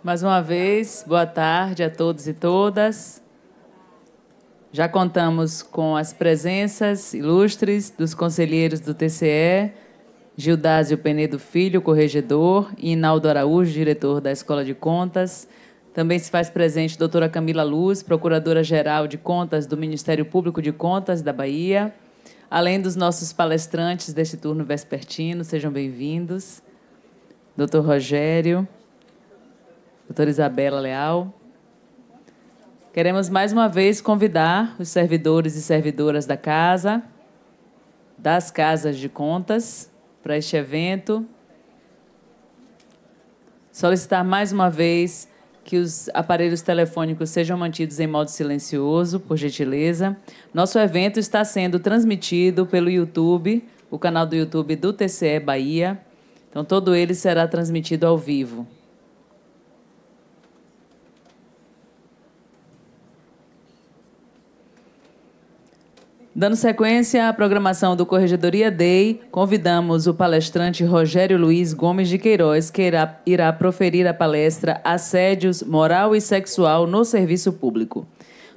Mais uma vez, boa tarde a todos e todas. Já contamos com as presenças ilustres dos conselheiros do TCE, Gildásio Penedo Filho, corregedor, e Inaldo Araújo, diretor da Escola de Contas. Também se faz presente a doutora Camila Luz, procuradora-geral de Contas do Ministério Público de Contas da Bahia, além dos nossos palestrantes deste turno vespertino. Sejam bem-vindos. Doutor Rogério, doutora Isabela Leal. Queremos mais uma vez convidar os servidores e servidoras da casa, das casas de contas, para este evento. Solicitar mais uma vez que os aparelhos telefônicos sejam mantidos em modo silencioso, por gentileza. Nosso evento está sendo transmitido pelo YouTube, o canal do YouTube do TCE Bahia. Então, todo ele será transmitido ao vivo. Dando sequência à programação do Corregedoria Day, convidamos o palestrante Rogério Luiz Gomes de Queiroz, que irá proferir a palestra Assédios Moral e Sexual no Serviço Público.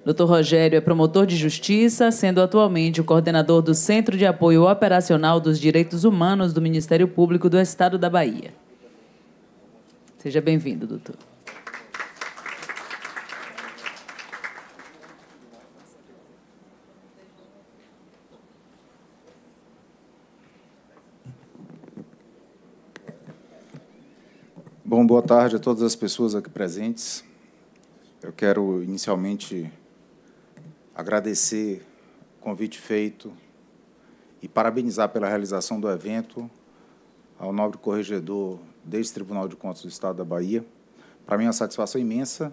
Dr. Rogério é promotor de justiça, sendo atualmente o coordenador do Centro de Apoio Operacional dos Direitos Humanos do Ministério Público do Estado da Bahia. Seja bem-vindo, doutor. Bom, boa tarde a todas as pessoas aqui presentes. Eu quero, inicialmente, agradecer o convite feito e parabenizar pela realização do evento ao nobre corregedor deste Tribunal de Contas do Estado da Bahia. Para mim é uma satisfação imensa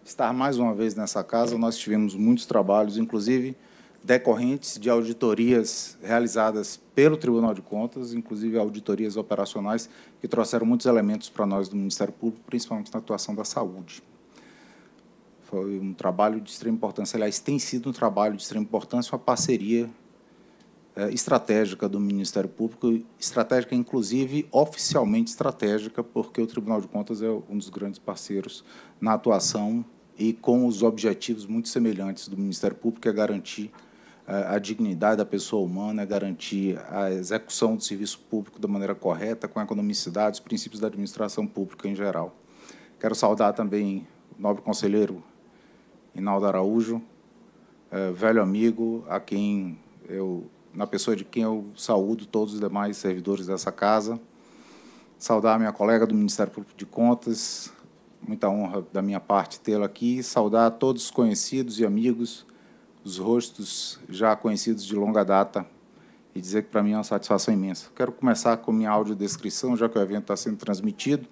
estar mais uma vez nessa casa. Nós tivemos muitos trabalhos, inclusive decorrentes de auditorias realizadas pelo Tribunal de Contas, inclusive auditorias operacionais, que trouxeram muitos elementos para nós do Ministério Público, principalmente na atuação da saúde. Foi um trabalho de extrema importância, aliás, tem sido um trabalho de extrema importância, uma parceria estratégica do Ministério Público, estratégica, inclusive, oficialmente estratégica, porque o Tribunal de Contas é um dos grandes parceiros na atuação e com os objetivos muito semelhantes do Ministério Público, que é garantir a dignidade da pessoa humana, é garantir a execução do serviço público da maneira correta, com a economicidade, os princípios da administração pública em geral. Quero saudar também o nobre conselheiro Inaldo Araújo, velho amigo, a quem na pessoa de quem eu saúdo todos os demais servidores dessa casa. Saudar a minha colega do Ministério Público de Contas, muita honra da minha parte tê-la aqui. Saudar todos os conhecidos e amigos, os rostos já conhecidos de longa data, e dizer que, para mim, é uma satisfação imensa. Quero começar com minha audiodescrição, já que o evento está sendo transmitido.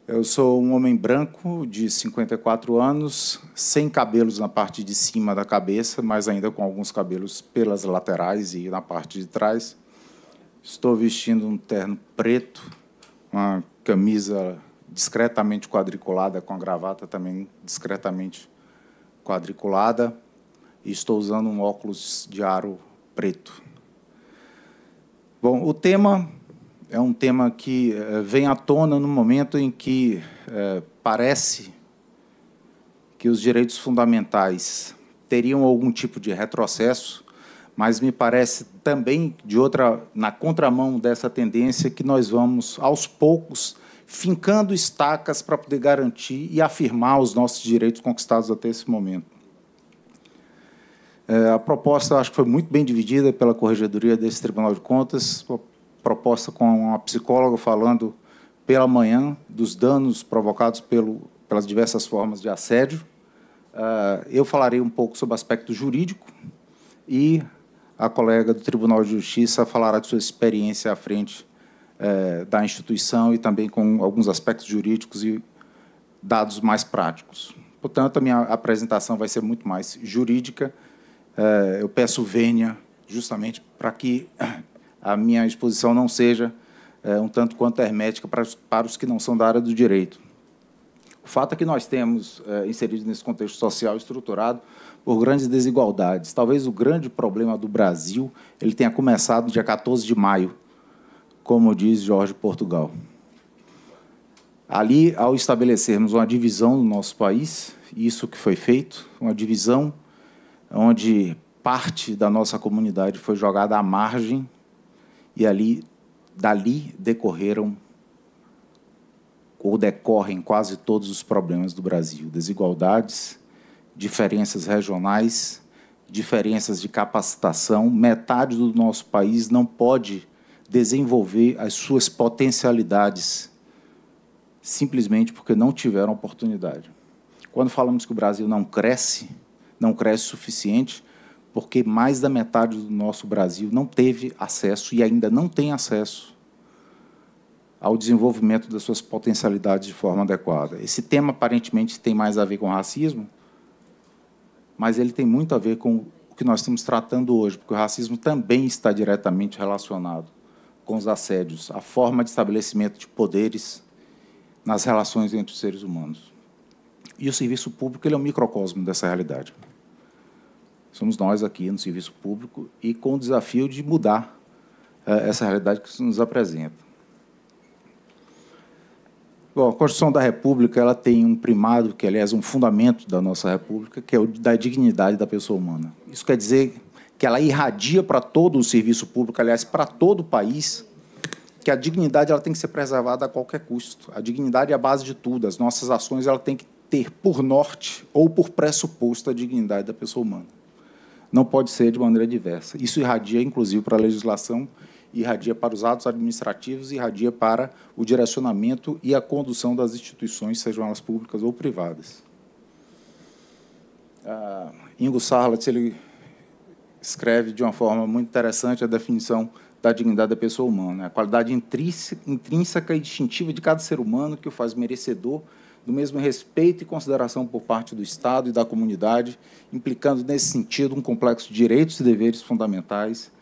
Eu sou um homem branco, de 54 anos, sem cabelos na parte de cima da cabeça, mas ainda com alguns cabelos pelas laterais e na parte de trás. Estou vestindo um terno preto, uma camisa discretamente quadriculada, com a gravata também discretamente quadriculada, e estou usando um óculos de aro preto. Bom, o tema é um tema que vem à tona no momento em que parece que os direitos fundamentais teriam algum tipo de retrocesso, mas me parece também, na contramão dessa tendência, que nós vamos, aos poucos, fincando estacas para poder garantir e afirmar os nossos direitos conquistados até esse momento. A proposta, acho que foi muito bem dividida pela Corregedoria desse Tribunal de Contas, proposta com uma psicóloga falando pela manhã dos danos provocados pelas diversas formas de assédio. Eu falarei um pouco sobre o aspecto jurídico e a colega do Tribunal de Justiça falará de sua experiência à frente da instituição e também com alguns aspectos jurídicos e dados mais práticos. Portanto, a minha apresentação vai ser muito mais jurídica. Eu peço vênia justamente para que a minha exposição não seja um tanto quanto hermética para os que não são da área do direito. O fato é que nós temos inseridos nesse contexto social estruturado por grandes desigualdades. Talvez o grande problema do Brasil ele tenha começado no dia 14 de maio, como diz Jorge Portugal. Ali, ao estabelecermos uma divisão no nosso país, isso que foi feito, uma divisão onde parte da nossa comunidade foi jogada à margem e dali decorreram ou decorrem quase todos os problemas do Brasil. Desigualdades, diferenças regionais, diferenças de capacitação. Metade do nosso país não pode desenvolver as suas potencialidades simplesmente porque não tiveram oportunidade. Quando falamos que o Brasil não cresce o suficiente, porque mais da metade do nosso Brasil não teve acesso e ainda não tem acesso ao desenvolvimento das suas potencialidades de forma adequada. Esse tema, aparentemente, tem mais a ver com racismo, mas ele tem muito a ver com o que nós estamos tratando hoje, porque o racismo também está diretamente relacionado com os assédios, a forma de estabelecimento de poderes nas relações entre os seres humanos. E o serviço público ele é um microcosmo dessa realidade. Somos nós aqui no serviço público e com o desafio de mudar essa realidade que se nos apresenta. Bom, a Constituição da República ela tem um primado, que, aliás, é um fundamento da nossa República, que é o da dignidade da pessoa humana. Isso quer dizer que ela irradia para todo o serviço público, aliás, para todo o país, que a dignidade ela tem que ser preservada a qualquer custo. A dignidade é a base de tudo. As nossas ações ela tem que ter por norte ou por pressuposto a dignidade da pessoa humana. Não pode ser de maneira diversa. Isso irradia, inclusive, para a legislação, irradia para os atos administrativos, irradia para o direcionamento e a condução das instituições, sejam elas públicas ou privadas. Ingo Sarlat ele escreve de uma forma muito interessante a definição da dignidade da pessoa humana, a qualidade intrínseca e distintiva de cada ser humano que o faz merecedor do mesmo respeito e consideração por parte do Estado e da comunidade, implicando, nesse sentido, um complexo de direitos e deveres fundamentais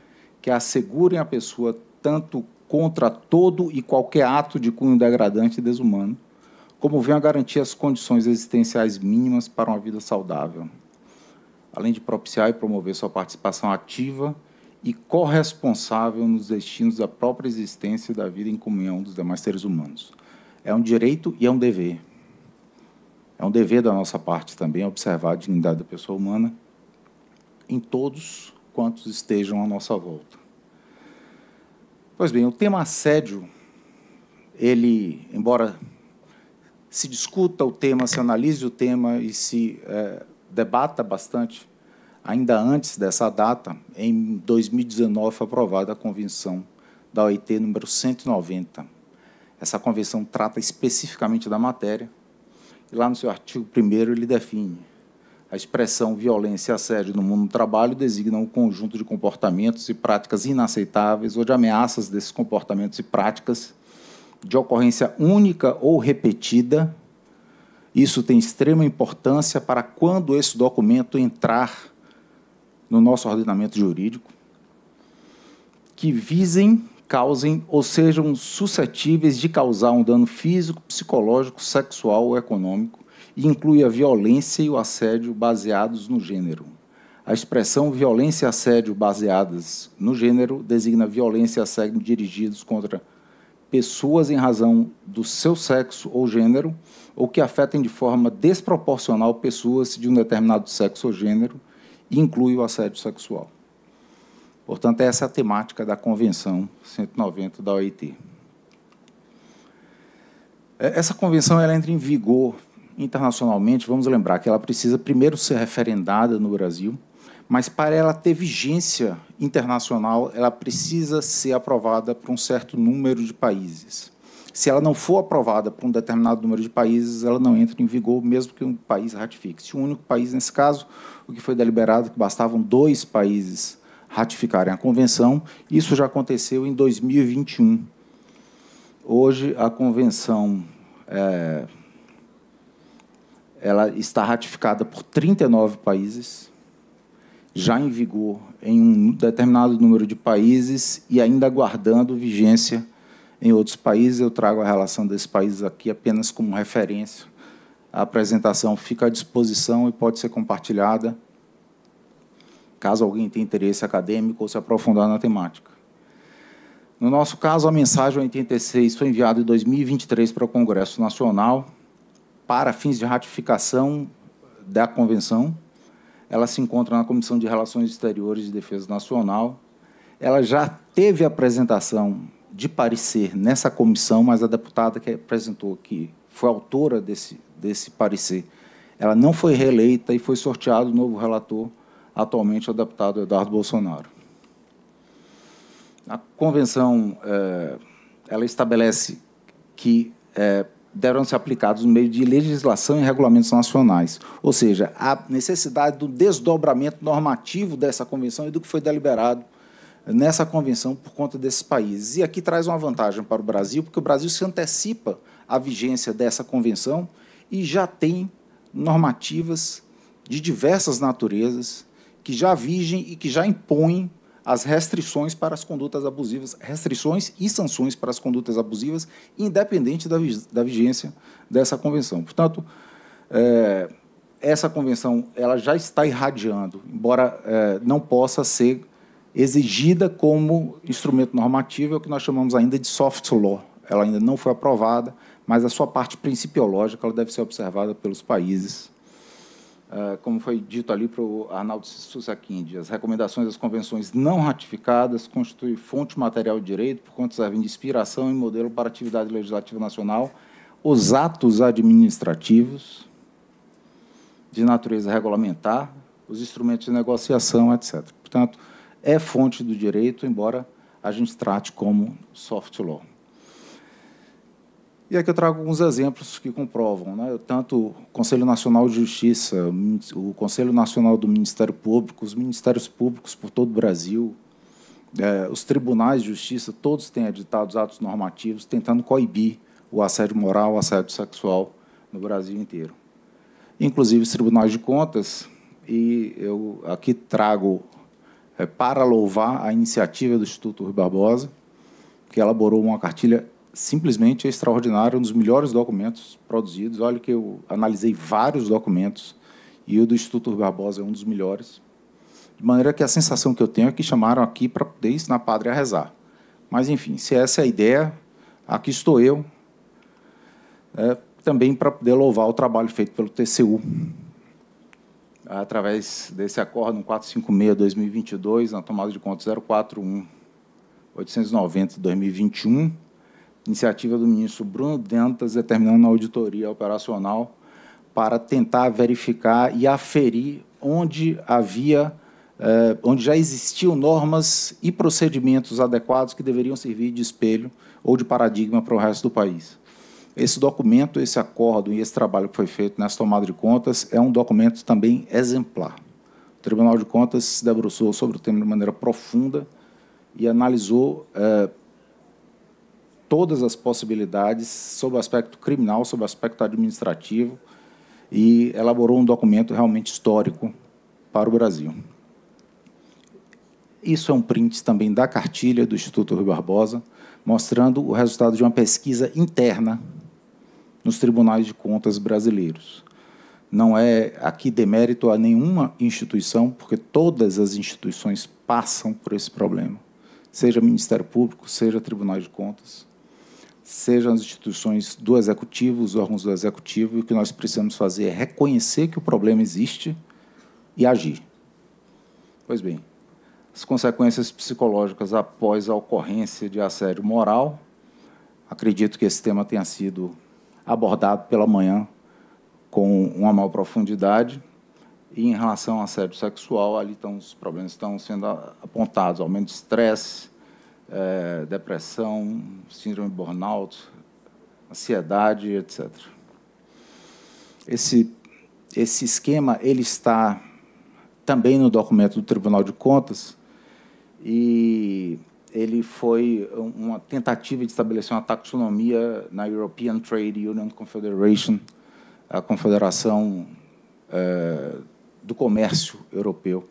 que assegurem a pessoa tanto contra todo e qualquer ato de cunho degradante e desumano, como venham a garantir as condições existenciais mínimas para uma vida saudável, além de propiciar e promover sua participação ativa e corresponsável nos destinos da própria existência e da vida em comunhão dos demais seres humanos. É um direito e é um dever. É um dever da nossa parte também observar a dignidade da pessoa humana em todos quantos estejam à nossa volta. Pois bem, o tema assédio, ele, embora se discuta o tema, se analise o tema e se debata bastante, ainda antes dessa data, em 2019, foi aprovada a Convenção da OIT número 190. Essa convenção trata especificamente da matéria, e lá no seu artigo 1º ele define a expressão violência e assédio no mundo do trabalho designa um conjunto de comportamentos e práticas inaceitáveis ou de ameaças desses comportamentos e práticas de ocorrência única ou repetida. Isso tem extrema importância para quando esse documento entrar no nosso ordenamento jurídico, que visem, causem ou sejam suscetíveis de causar um dano físico, psicológico, sexual ou econômico, e inclui a violência e o assédio baseados no gênero. A expressão violência e assédio baseadas no gênero designa violência e assédio dirigidos contra pessoas em razão do seu sexo ou gênero, ou que afetem de forma desproporcional pessoas de um determinado sexo ou gênero, e inclui o assédio sexual. Portanto, essa é a temática da Convenção 190 da OIT. Essa convenção ela entra em vigor internacionalmente. Vamos lembrar que ela precisa primeiro ser referendada no Brasil, mas para ela ter vigência internacional, ela precisa ser aprovada por um certo número de países. Se ela não for aprovada por um determinado número de países, ela não entra em vigor, mesmo que um país ratifique. Se o único país, nesse caso, o que foi deliberado, que bastavam 2 países ratificarem a convenção, isso já aconteceu em 2021. Hoje, a convenção ela está ratificada por 39 países, já em vigor em um determinado número de países e ainda aguardando vigência em outros países. Eu trago a relação desses países aqui apenas como referência. A apresentação fica à disposição e pode ser compartilhada, caso alguém tenha interesse acadêmico ou se aprofundar na temática. No nosso caso, a mensagem 86 foi enviada em 2023 para o Congresso Nacional para fins de ratificação da Convenção. Ela se encontra na Comissão de Relações Exteriores e Defesa Nacional. Ela já teve apresentação de parecer nessa comissão, mas a deputada que apresentou, que foi autora desse parecer, ela não foi reeleita e foi sorteado o novo relator, atualmente é o deputado Eduardo Bolsonaro. A convenção ela estabelece que deverão ser aplicados no meio de legislação e regulamentos nacionais, ou seja, a necessidade do desdobramento normativo dessa convenção e do que foi deliberado nessa convenção por conta desses países. E aqui traz uma vantagem para o Brasil, porque o Brasil se antecipa à vigência dessa convenção e já tem normativas de diversas naturezas que já vigem e que já impõem as restrições para as condutas abusivas, restrições e sanções para as condutas abusivas, independente da vigência dessa convenção. Portanto, essa convenção ela já está irradiando, embora não possa ser exigida como instrumento normativo, é o que nós chamamos ainda de soft law. Ela ainda não foi aprovada, mas a sua parte principiológica ela deve ser observada pelos países. Como foi dito ali para o Arnaldo Susaquinde, as recomendações das convenções não ratificadas constituem fonte material de direito, porquanto servem de inspiração e modelo para a atividade legislativa nacional, os atos administrativos de natureza regulamentar, os instrumentos de negociação, etc. Portanto, é fonte do direito, embora a gente trate como soft law. E aqui eu trago alguns exemplos que comprovam, né? Tanto o Conselho Nacional de Justiça, o Conselho Nacional do Ministério Público, os ministérios públicos por todo o Brasil, os tribunais de justiça, todos têm editado atos normativos tentando coibir o assédio moral, o assédio sexual no Brasil inteiro. Inclusive os tribunais de contas, e eu aqui trago para louvar a iniciativa do Instituto Rui Barbosa, que elaborou uma cartilha simplesmente extraordinária, um dos melhores documentos produzidos. Olha que eu analisei vários documentos e o do Instituto Rui Barbosa é um dos melhores. De maneira que a sensação que eu tenho é que chamaram aqui para poder ensinar padre a rezar. Mas, enfim, se essa é a ideia, aqui estou eu, também para poder louvar o trabalho feito pelo TCU, através desse acórdão 456/2022, na tomada de conta 041-890/2021, iniciativa do ministro Bruno Dantas, determinando a auditoria operacional para tentar verificar e aferir onde já existiam normas e procedimentos adequados que deveriam servir de espelho ou de paradigma para o resto do país. Esse documento, esse acordo e esse trabalho que foi feito nessa tomada de contas é um documento também exemplar. O Tribunal de Contas se debruçou sobre o tema de maneira profunda e analisou todas as possibilidades sob o aspecto criminal, sob o aspecto administrativo, e elaborou um documento realmente histórico para o Brasil. Isso é um print também da cartilha do Instituto Rui Barbosa, mostrando o resultado de uma pesquisa interna nos tribunais de contas brasileiros. Não é aqui demérito a nenhuma instituição, porque todas as instituições passam por esse problema, seja Ministério Público, seja Tribunais de Contas, sejam as instituições do Executivo, os órgãos do Executivo, e o que nós precisamos fazer é reconhecer que o problema existe e agir. Pois bem, as consequências psicológicas após a ocorrência de assédio moral, acredito que esse tema tenha sido abordado pela manhã com uma maior profundidade, e em relação ao assédio sexual, ali os problemas estão sendo apontados, aumento de estresse, depressão, síndrome de burnout, ansiedade, etc. Esse esquema ele está também no documento do Tribunal de Contas e ele foi uma tentativa de estabelecer uma taxonomia na European Trade Union Confederation, a Confederação do Comércio Europeu.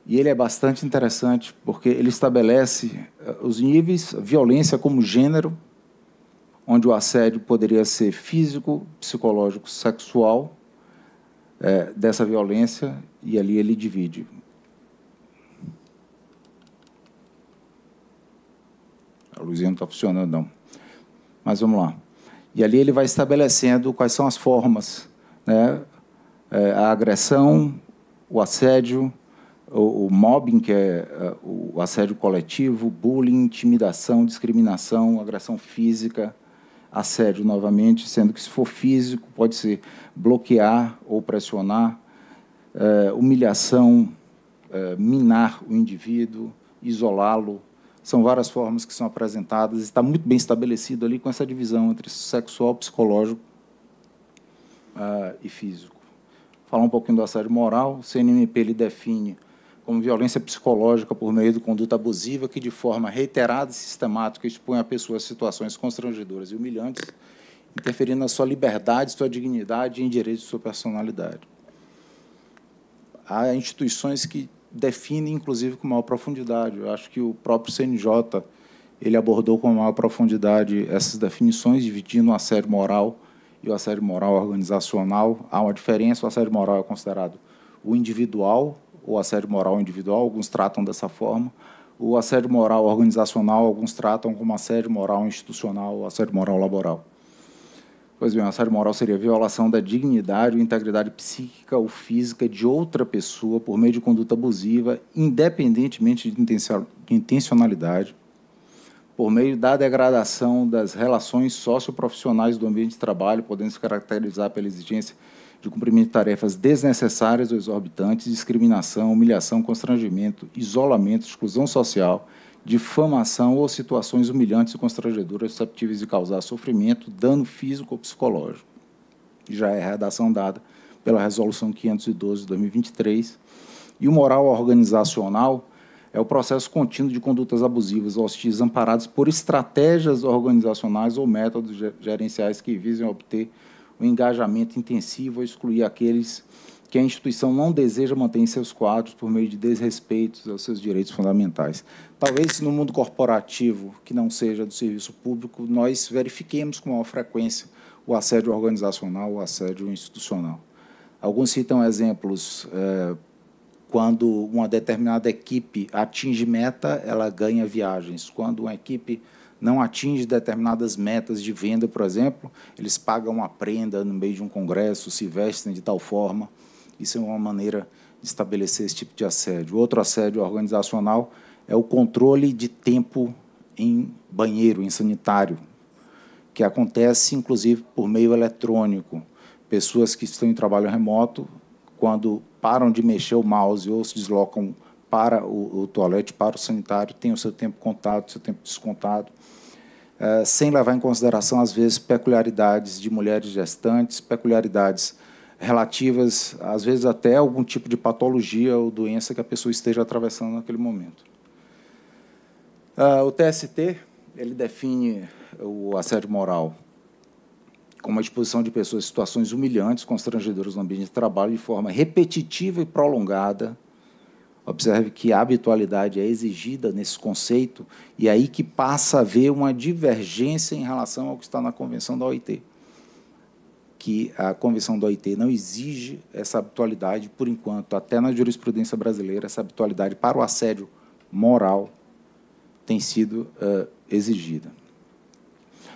E ele é bastante interessante, porque ele estabelece os níveis, violência como gênero, onde o assédio poderia ser físico, psicológico, sexual, dessa violência, e ali ele divide. A luzinha não está funcionando, não. Mas vamos lá. E ali ele vai estabelecendo quais são as formas, né? A agressão, o assédio, o mobbing, que é o assédio coletivo, bullying, intimidação, discriminação, agressão física, assédio novamente, sendo que, se for físico, pode ser bloquear ou pressionar, humilhação, minar o indivíduo, isolá-lo. São várias formas que são apresentadas, está muito bem estabelecido ali com essa divisão entre sexual, psicológico e físico. Falar um pouquinho do assédio moral. O CNMP ele define como violência psicológica por meio de conduta abusiva que, de forma reiterada e sistemática, expõe a pessoa a situações constrangedoras e humilhantes, interferindo na sua liberdade, sua dignidade e em direitos de sua personalidade. Há instituições que definem, inclusive, com maior profundidade. Eu acho que o próprio CNJ ele abordou com maior profundidade essas definições, dividindo o assédio moral e o assédio moral organizacional. Há uma diferença: o assédio moral é considerado o individual, ou assédio moral individual, alguns tratam dessa forma. O assédio moral organizacional, alguns tratam como assédio moral institucional ou assédio moral laboral. Pois bem, o assédio moral seria a violação da dignidade ou integridade psíquica ou física de outra pessoa por meio de conduta abusiva, independentemente de intencionalidade, por meio da degradação das relações socioprofissionais do ambiente de trabalho, podendo se caracterizar pela exigência de cumprimento de tarefas desnecessárias ou exorbitantes, discriminação, humilhação, constrangimento, isolamento, exclusão social, difamação ou situações humilhantes e constrangedoras susceptíveis de causar sofrimento, dano físico ou psicológico. Já é a redação dada pela Resolução 512 de 2023. E o moral organizacional é o processo contínuo de condutas abusivas ou hostis amparadas por estratégias organizacionais ou métodos gerenciais que visem obter o engajamento intensivo ou excluir aqueles que a instituição não deseja manter em seus quadros por meio de desrespeitos aos seus direitos fundamentais. Talvez no mundo corporativo, que não seja do serviço público, nós verifiquemos com maior frequência o assédio organizacional, o assédio institucional. Alguns citam exemplos, quando uma determinada equipe atinge meta, ela ganha viagens. Quando uma equipe não atinge determinadas metas de venda, por exemplo, eles pagam uma prenda no meio de um congresso, se vestem de tal forma. Isso é uma maneira de estabelecer esse tipo de assédio. Outro assédio organizacional é o controle de tempo em banheiro, em sanitário, que acontece, inclusive, por meio eletrônico. Pessoas que estão em trabalho remoto, quando param de mexer o mouse ou se deslocam para o toalete, para o sanitário, têm o seu tempo contado, o seu tempo descontado, sem levar em consideração, às vezes, peculiaridades de mulheres gestantes, peculiaridades relativas, às vezes, até algum tipo de patologia ou doença que a pessoa esteja atravessando naquele momento. O TST ele define o assédio moral como a exposição de pessoas a situações humilhantes, constrangedoras no ambiente de trabalho, de forma repetitiva e prolongada. Observe que a habitualidade é exigida nesse conceito, e aí que passa a haver uma divergência em relação ao que está na Convenção da OIT, que a Convenção da OIT não exige essa habitualidade, por enquanto, até na jurisprudência brasileira, essa habitualidade para o assédio moral tem sido exigida.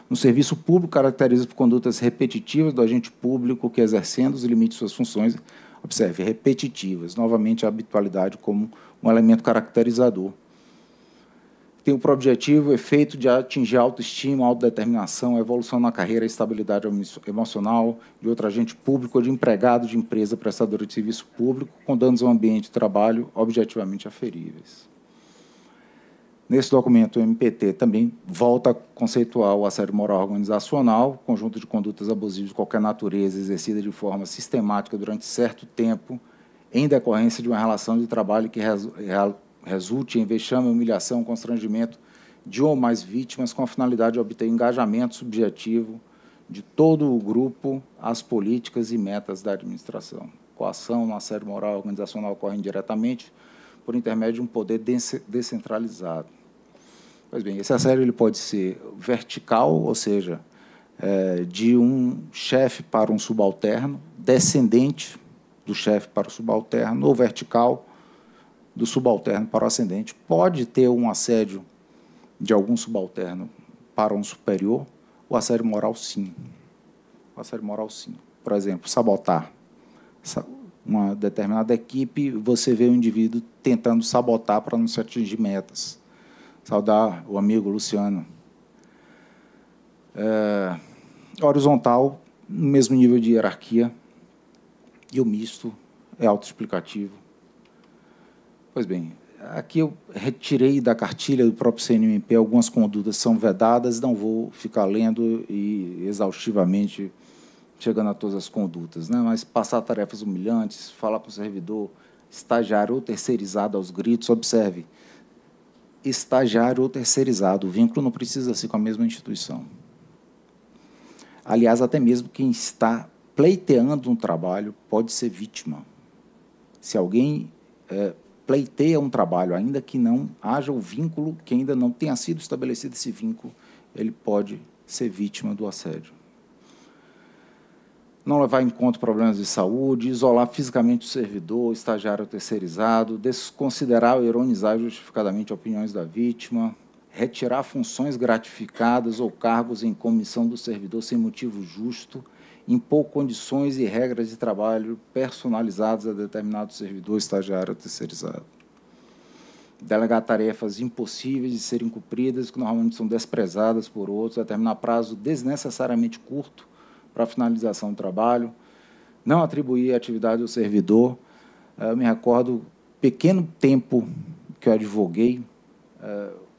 No serviço público, caracteriza por condutas repetitivas do agente público que, exercendo os limites de suas funções, observe, repetitivas, novamente a habitualidade como um elemento caracterizador. Tem por objetivo o efeito de atingir a autoestima, a autodeterminação, a evolução na carreira, a estabilidade emocional de outro agente público ou de empregado de empresa prestadora de serviço público, com danos ao ambiente de trabalho objetivamente aferíveis. Nesse documento, o MPT também volta a conceituar o assédio moral organizacional, conjunto de condutas abusivas de qualquer natureza exercida de forma sistemática durante certo tempo, em decorrência de uma relação de trabalho que resulte em vexame, humilhação, constrangimento de uma ou mais vítimas, com a finalidade de obter engajamento subjetivo de todo o grupo às políticas e metas da administração. Coação no assédio moral organizacional ocorre indiretamente por intermédio de um poder descentralizado. Pois bem, esse assédio ele pode ser vertical, ou seja, de um chefe para um subalterno, descendente do chefe para o subalterno, ou vertical, do subalterno para o ascendente. Pode ter um assédio de algum subalterno para um superior, o assédio moral, sim. O assédio moral, sim. Por exemplo, sabotar uma determinada equipe, você vê o indivíduo tentando sabotar para não se atingir metas. Saudar o amigo Luciano. Horizontal, no mesmo nível de hierarquia, e o misto é autoexplicativo. Pois bem, aqui eu retirei da cartilha do próprio CNMP algumas condutas que são vedadas, não vou ficar lendo e exaustivamente chegando a todas as condutas, né? Mas passar tarefas humilhantes, falar para o servidor, estagiário ou terceirizado aos gritos, observe, estagiário ou terceirizado, o vínculo não precisa ser com a mesma instituição. Aliás, até mesmo quem está pleiteando um trabalho pode ser vítima. Se alguém pleiteia um trabalho, ainda que não haja o vínculo, que ainda não tenha sido estabelecido esse vínculo, ele pode ser vítima do assédio. Não levar em conta problemas de saúde, isolar fisicamente o servidor, o estagiário terceirizado, desconsiderar ou ironizar justificadamente opiniões da vítima, retirar funções gratificadas ou cargos em comissão do servidor sem motivo justo, impor condições e regras de trabalho personalizadas a determinado servidor, estagiário ou terceirizado. Delegar tarefas impossíveis de serem cumpridas, que normalmente são desprezadas por outros, determinar prazo desnecessariamente curto para a finalização do trabalho, não atribuir a atividade ao servidor. Eu me recordo, pequeno tempo que eu advoguei,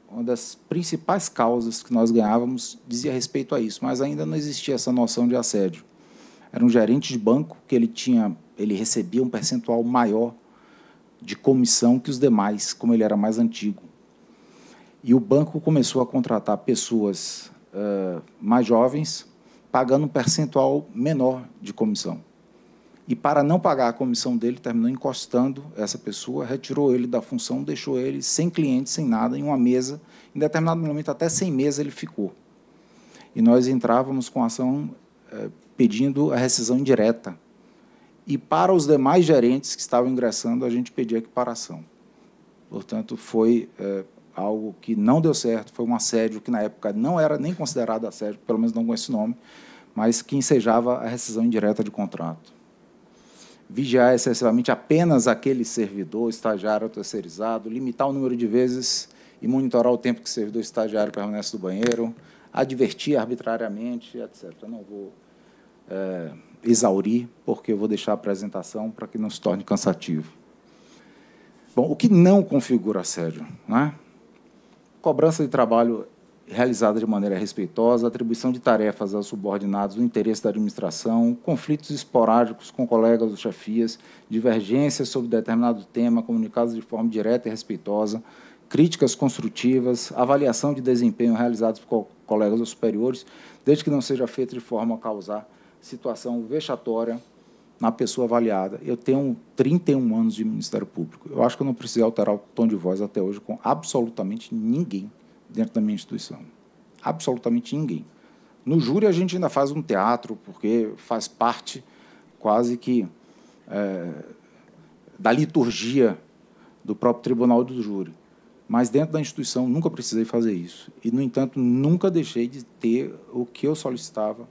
uma das principais causas que nós ganhávamos dizia respeito a isso, mas ainda não existia essa noção de assédio. Era um gerente de banco que ele recebia um percentual maior de comissão que os demais, como ele era mais antigo. E o banco começou a contratar pessoas mais jovens, pagando um percentual menor de comissão. E, para não pagar a comissão dele, terminou encostando essa pessoa, retirou ele da função, deixou ele sem cliente, sem nada, em uma mesa. Em determinado momento, até sem mesa, ele ficou. E nós entrávamos com a ação pedindo a rescisão indireta. E, para os demais gerentes que estavam ingressando, a gente pedia equiparação. Portanto, foi algo que não deu certo, foi um assédio que, na época, não era nem considerado assédio, pelo menos não com esse nome, mas que ensejava a rescisão indireta de contrato. Vigiar excessivamente apenas aquele servidor, estagiário ou terceirizado, limitar o número de vezes e monitorar o tempo que o servidor estagiário permanece no banheiro, advertir arbitrariamente, etc. Não vou exaurir, porque eu vou deixar a apresentação para que não se torne cansativo. Bom, o que não configura assédio, né? Cobrança de trabalho realizada de maneira respeitosa, atribuição de tarefas aos subordinados no interesse da administração, conflitos esporádicos com colegas ou chefias, divergências sobre determinado tema, comunicados de forma direta e respeitosa, críticas construtivas, avaliação de desempenho realizados por colegas ou superiores, desde que não seja feito de forma a causar situação vexatória na pessoa avaliada. Eu tenho 31 anos de Ministério Público. Eu acho que eu não precisei alterar o tom de voz até hoje com absolutamente ninguém dentro da minha instituição. Absolutamente ninguém. No júri, a gente ainda faz um teatro, porque faz parte quase que da liturgia do próprio tribunal do júri. Mas, dentro da instituição, nunca precisei fazer isso. E, no entanto, nunca deixei de ter o que eu solicitava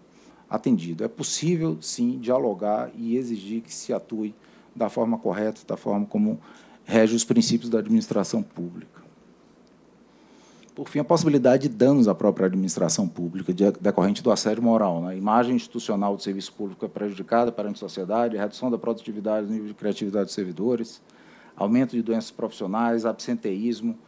atendido. É possível, sim, dialogar e exigir que se atue da forma correta, da forma como rege os princípios da administração pública. Por fim, a possibilidade de danos à própria administração pública decorrente do assédio moral, né? A imagem institucional do serviço público é prejudicada perante a sociedade, redução da produtividade, nível de criatividade dos servidores, aumento de doenças profissionais, absenteísmo,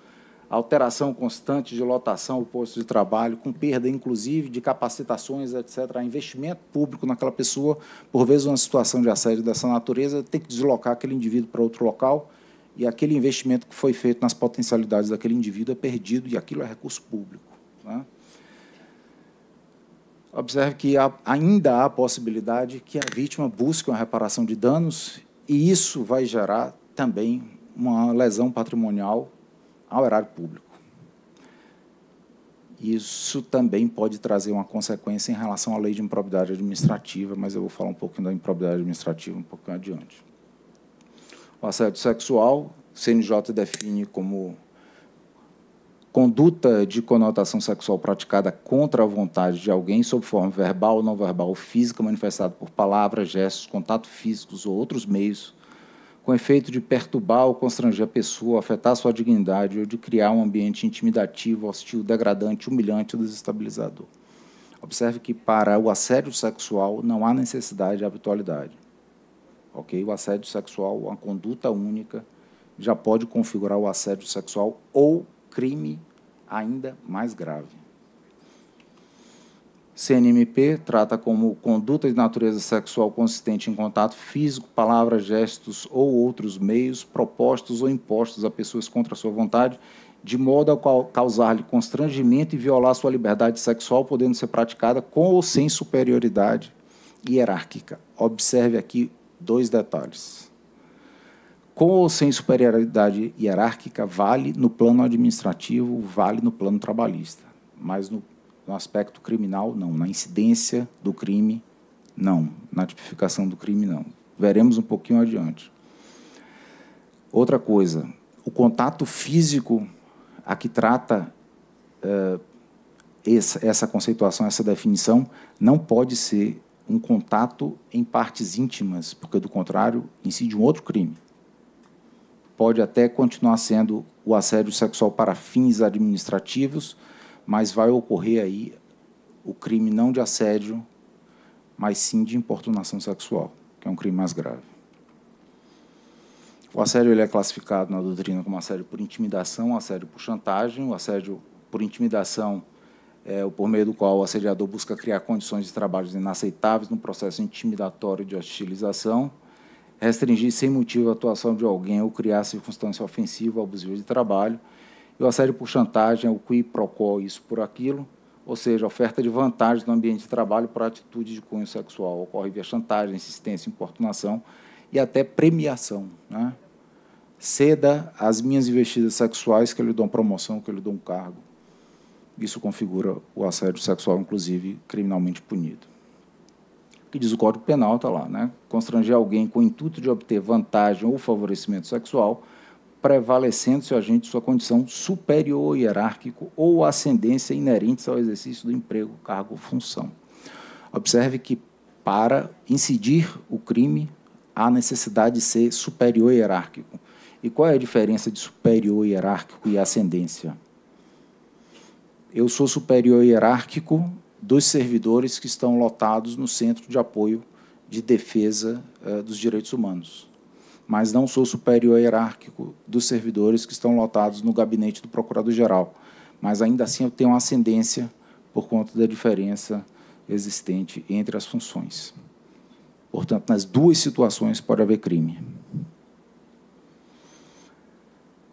alteração constante de lotação ao posto de trabalho, com perda, inclusive, de capacitações, etc., investimento público naquela pessoa. Por vezes, uma situação de assédio dessa natureza tem que deslocar aquele indivíduo para outro local, e aquele investimento que foi feito nas potencialidades daquele indivíduo é perdido, e aquilo é recurso público, né? Observe que ainda há a possibilidade que a vítima busque uma reparação de danos, e isso vai gerar também uma lesão patrimonial ao erário público. Isso também pode trazer uma consequência em relação à lei de improbidade administrativa, mas eu vou falar um pouquinho da improbidade administrativa um pouquinho adiante. O assédio sexual, o CNJ define como conduta de conotação sexual praticada contra a vontade de alguém, sob forma verbal, não verbal ou física, manifestada por palavras, gestos, contatos físicos ou outros meios, com efeito de perturbar ou constranger a pessoa, afetar sua dignidade ou de criar um ambiente intimidativo, hostil, degradante, humilhante ou desestabilizador. Observe que, para o assédio sexual, não há necessidade de habitualidade. Okay? O assédio sexual, uma conduta única, já pode configurar o assédio sexual ou crime ainda mais grave. CNMP trata como conduta de natureza sexual consistente em contato físico, palavras, gestos ou outros meios propostos ou impostos a pessoas contra a sua vontade, de modo a causar-lhe constrangimento e violar sua liberdade sexual, podendo ser praticada com ou sem superioridade hierárquica. Observe aqui 2 detalhes. Com ou sem superioridade hierárquica, vale no plano administrativo, vale no plano trabalhista, mas no aspecto criminal, não. Na incidência do crime, não. Na tipificação do crime, não. Veremos um pouquinho adiante. Outra coisa, o contato físico a que trata essa conceituação, essa definição, não pode ser um contato em partes íntimas, porque, do contrário, incide um outro crime. Pode até continuar sendo o assédio sexual para fins administrativos, mas vai ocorrer aí o crime não de assédio, mas sim de importunação sexual, que é um crime mais grave. O assédio ele é classificado na doutrina como assédio por intimidação, assédio por chantagem. O assédio por intimidação é o por meio do qual o assediador busca criar condições de trabalho inaceitáveis no processo intimidatório de hostilização, restringir sem motivo a atuação de alguém ou criar circunstância ofensiva ou abusiva de trabalho. E o assédio por chantagem é o qui pro quo, isso por aquilo, ou seja, oferta de vantagens no ambiente de trabalho por atitude de cunho sexual. Ocorre via chantagem, insistência, importunação e até premiação. Né? Ceda as minhas investidas sexuais que eu lhe dou promoção, que eu lhe dou um cargo. Isso configura o assédio sexual, inclusive, criminalmente punido. O que diz o Código Penal, está lá, né? Constranger alguém com o intuito de obter vantagem ou favorecimento sexual, prevalecendo-se o agente de sua condição superior hierárquico ou ascendência inerentes ao exercício do emprego, cargo ou função. Observe que, para incidir o crime, há necessidade de ser superior hierárquico. E qual é a diferença de superior hierárquico e ascendência? Eu sou superior hierárquico dos servidores que estão lotados no Centro de Apoio de Defesa dos Direitos Humanos, mas não sou superior hierárquico dos servidores que estão lotados no gabinete do Procurador-Geral, mas ainda assim eu tenho uma ascendência por conta da diferença existente entre as funções. Portanto, nas 2 situações pode haver crime.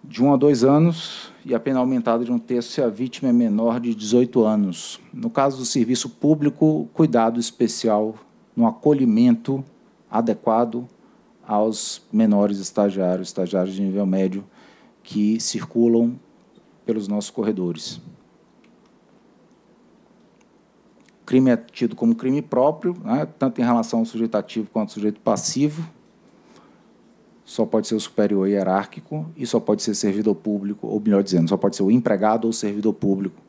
De 1 a 2 anos e a pena aumentada de 1/3 se a vítima é menor de 18 anos. No caso do serviço público, cuidado especial no acolhimento adequado aos menores estagiários de nível médio que circulam pelos nossos corredores. O crime é tido como crime próprio, né, tanto em relação ao sujeito ativo quanto ao sujeito passivo. Só pode ser o superior hierárquico e só pode ser servidor público, ou melhor dizendo, só pode ser o empregado ou servidor público.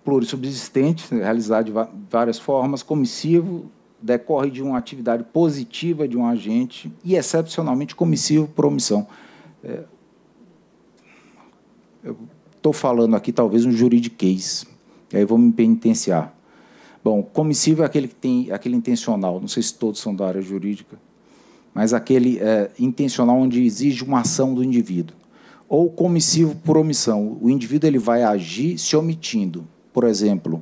Plurissubsistente, realizado de várias formas, comissivo, decorre de uma atividade positiva de um agente e, excepcionalmente, comissivo por omissão. Eu estou falando aqui, talvez, um juridiquês, e aí vou me penitenciar. Bom, comissivo é aquele que tem aquele intencional, não sei se todos são da área jurídica, mas aquele intencional onde exige uma ação do indivíduo. Ou comissivo por omissão. O indivíduo ele vai agir se omitindo. Por exemplo,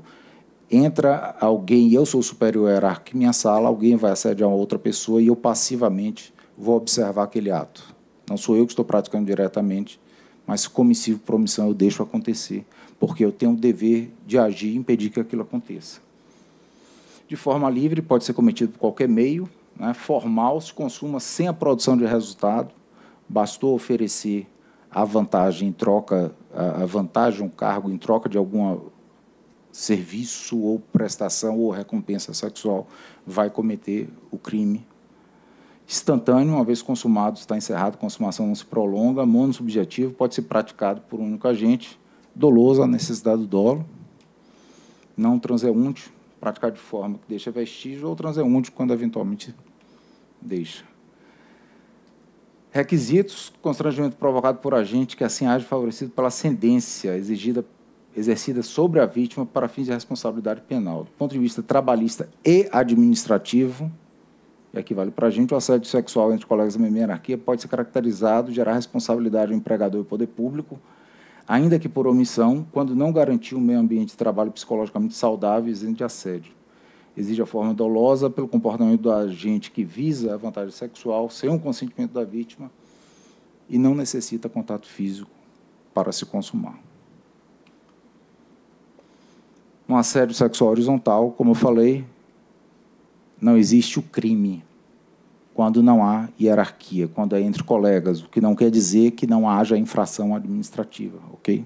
entra alguém, e eu sou superior hierárquico em minha sala, alguém vai assediar uma outra pessoa e eu passivamente vou observar aquele ato. Não sou eu que estou praticando diretamente, mas comissivo por omissão eu deixo acontecer, porque eu tenho o dever de agir e impedir que aquilo aconteça. De forma livre, pode ser cometido por qualquer meio, né, formal, se consuma sem a produção de resultado, bastou oferecer a vantagem em troca, a vantagem, um cargo em troca de algum serviço ou prestação ou recompensa sexual, vai cometer o crime. Instantâneo, uma vez consumado, está encerrado, a consumação não se prolonga, monossubjetivo, pode ser praticado por um único agente, doloso, a necessidade do dolo, não transeunte, praticar de forma que deixa vestígio, ou transeunte quando eventualmente deixa. Requisitos: constrangimento provocado por agente que assim age favorecido pela ascendência exercida sobre a vítima para fins de responsabilidade penal. Do ponto de vista trabalhista e administrativo, e aqui vale para a gente, o assédio sexual entre colegas da mesma hierarquia pode ser caracterizado, gerar responsabilidade ao empregador e poder público, ainda que por omissão, quando não garantir um meio ambiente de trabalho psicologicamente saudável e isento de assédio. Exige a forma dolosa pelo comportamento do agente que visa a vantagem sexual, sem o consentimento da vítima, e não necessita contato físico para se consumar. No assédio sexual horizontal, como eu falei, não existe o crime quando não há hierarquia, quando é entre colegas, o que não quer dizer que não haja infração administrativa, ok?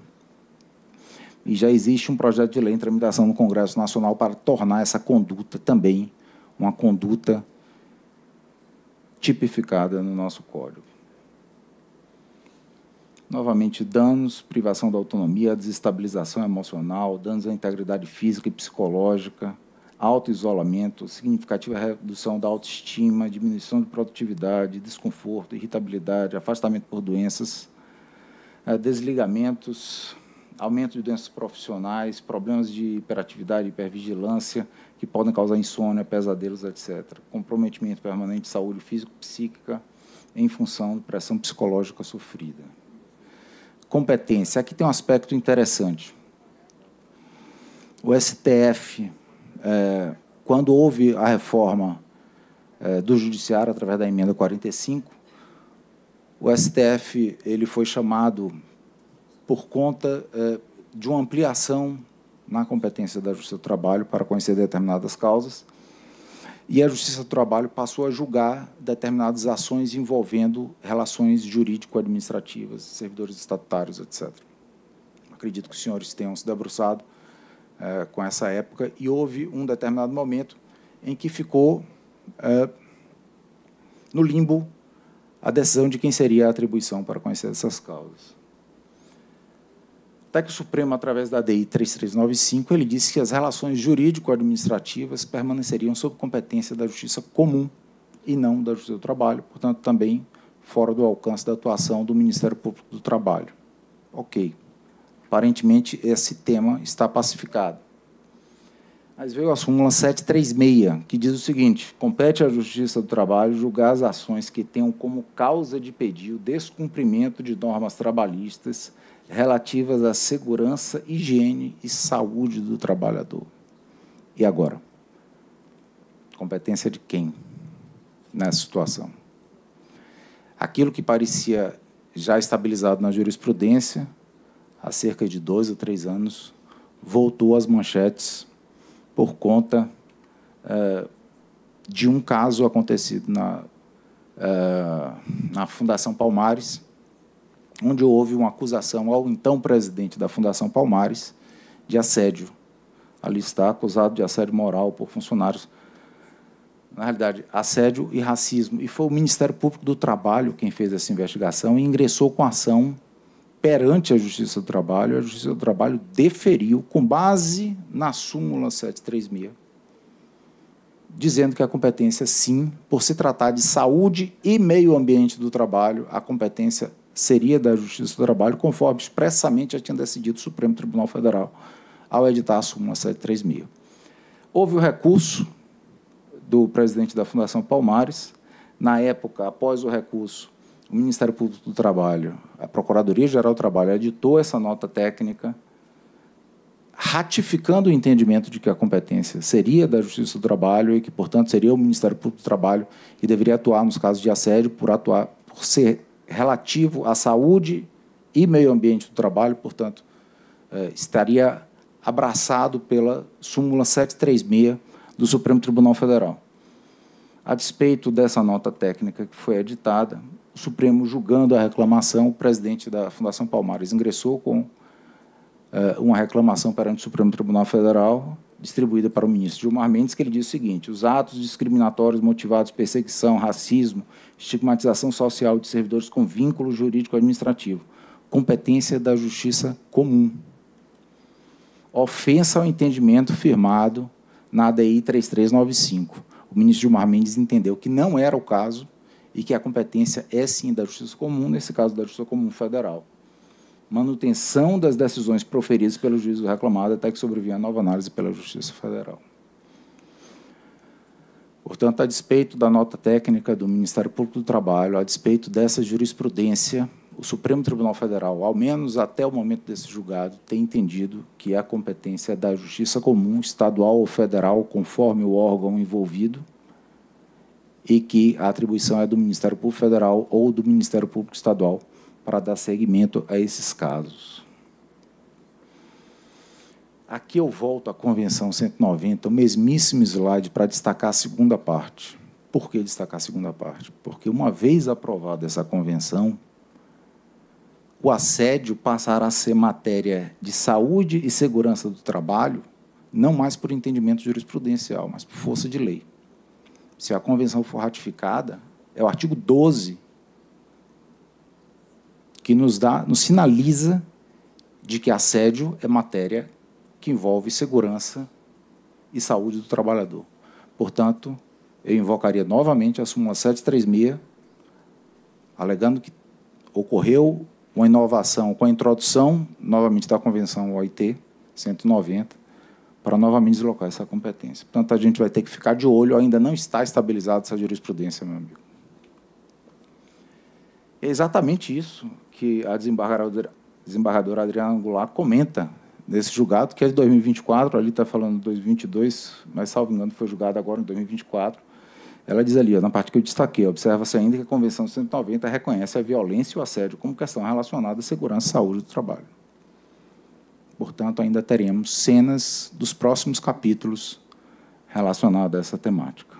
E já existe um projeto de lei em tramitação no Congresso Nacional para tornar essa conduta também uma conduta tipificada no nosso Código. Novamente, danos, privação da autonomia, desestabilização emocional, danos à integridade física e psicológica, autoisolamento, significativa redução da autoestima, diminuição de produtividade, desconforto, irritabilidade, afastamento por doenças, desligamentos, aumento de doenças profissionais, problemas de hiperatividade, hipervigilância, que podem causar insônia, pesadelos, etc. Comprometimento permanente de saúde físico-psíquica em função de pressão psicológica sofrida. Competência. Aqui tem um aspecto interessante. O STF, quando houve a reforma do Judiciário, através da emenda 45, o STF ele foi chamado por conta de uma ampliação na competência da Justiça do Trabalho para conhecer determinadas causas, e a Justiça do Trabalho passou a julgar determinadas ações envolvendo relações jurídico-administrativas, servidores estatutários, etc. Acredito que os senhores tenham se debruçado com essa época, e houve um determinado momento em que ficou no limbo a decisão de quem seria a atribuição para conhecer essas causas. Até que o Supremo, através da ADI 3395, ele disse que as relações jurídico-administrativas permaneceriam sob competência da Justiça Comum e não da Justiça do Trabalho, portanto, também fora do alcance da atuação do Ministério Público do Trabalho. Ok. Aparentemente, esse tema está pacificado. Mas veio a súmula 736, que diz o seguinte: compete à Justiça do Trabalho julgar as ações que tenham como causa de pedir o descumprimento de normas trabalhistas relativas à segurança, higiene e saúde do trabalhador. E agora? Competência de quem nessa situação? Aquilo que parecia já estabilizado na jurisprudência, há cerca de 2 ou 3 anos, voltou às manchetes por conta de um caso acontecido na Fundação Palmares, onde houve uma acusação ao então presidente da Fundação Palmares de assédio. Ali está, acusado de assédio moral por funcionários. Na realidade, assédio e racismo. E foi o Ministério Público do Trabalho quem fez essa investigação e ingressou com ação perante a Justiça do Trabalho. A Justiça do Trabalho deferiu, com base na súmula 736, dizendo que a competência, sim, por se tratar de saúde e meio ambiente do trabalho, a competência seria da Justiça do Trabalho, conforme expressamente já tinha decidido o Supremo Tribunal Federal ao editar a súmula 736. Houve o recurso do presidente da Fundação Palmares. Na época, após o recurso, o Ministério Público do Trabalho, a Procuradoria-Geral do Trabalho, editou essa nota técnica, ratificando o entendimento de que a competência seria da Justiça do Trabalho e que, portanto, seria o Ministério Público do Trabalho que deveria atuar nos casos de assédio por ser relativo à saúde e meio ambiente do trabalho, portanto, estaria abraçado pela súmula 736 do Supremo Tribunal Federal. A despeito dessa nota técnica que foi editada, o Supremo, julgando a reclamação, o presidente da Fundação Palmares ingressou com uma reclamação perante o Supremo Tribunal Federal, distribuída para o ministro Gilmar Mendes, que ele diz o seguinte: os atos discriminatórios motivados por perseguição, racismo, estigmatização social de servidores com vínculo jurídico-administrativo, competência da Justiça Comum, ofensa ao entendimento firmado na ADI 3395. O ministro Gilmar Mendes entendeu que não era o caso e que a competência é, sim, da Justiça Comum, nesse caso, da Justiça Comum Federal. Manutenção das decisões proferidas pelo juiz do reclamado até que sobrevenha a nova análise pela Justiça Federal. Portanto, a despeito da nota técnica do Ministério Público do Trabalho, a despeito dessa jurisprudência, o Supremo Tribunal Federal, ao menos até o momento desse julgado, tem entendido que a competência é da Justiça Comum, estadual ou federal, conforme o órgão envolvido, e que a atribuição é do Ministério Público Federal ou do Ministério Público Estadual para dar seguimento a esses casos. Aqui eu volto à Convenção 190, o mesmíssimo slide para destacar a segunda parte. Por que destacar a segunda parte? Porque, uma vez aprovada essa convenção, o assédio passará a ser matéria de saúde e segurança do trabalho, não mais por entendimento jurisprudencial, mas por força de lei. Se a convenção for ratificada, é o artigo 12 que nos sinaliza de que assédio é matéria que envolve segurança e saúde do trabalhador. Portanto, eu invocaria novamente a súmula 736, alegando que ocorreu uma inovação com a introdução, novamente, da Convenção OIT 190, para novamente deslocar essa competência. Portanto, a gente vai ter que ficar de olho, ainda não está estabilizada essa jurisprudência, meu amigo. É exatamente isso que a desembargadora Adriana Goulart comenta nesse julgado, que é de 2024, ali está falando de 2022, mas, salvo engano, foi julgado agora em 2024. Ela diz ali, na parte que eu destaquei, observa-se ainda que a Convenção 190 reconhece a violência e o assédio como questão relacionada à segurança e saúde do trabalho. Portanto, ainda teremos cenas dos próximos capítulos relacionados a essa temática.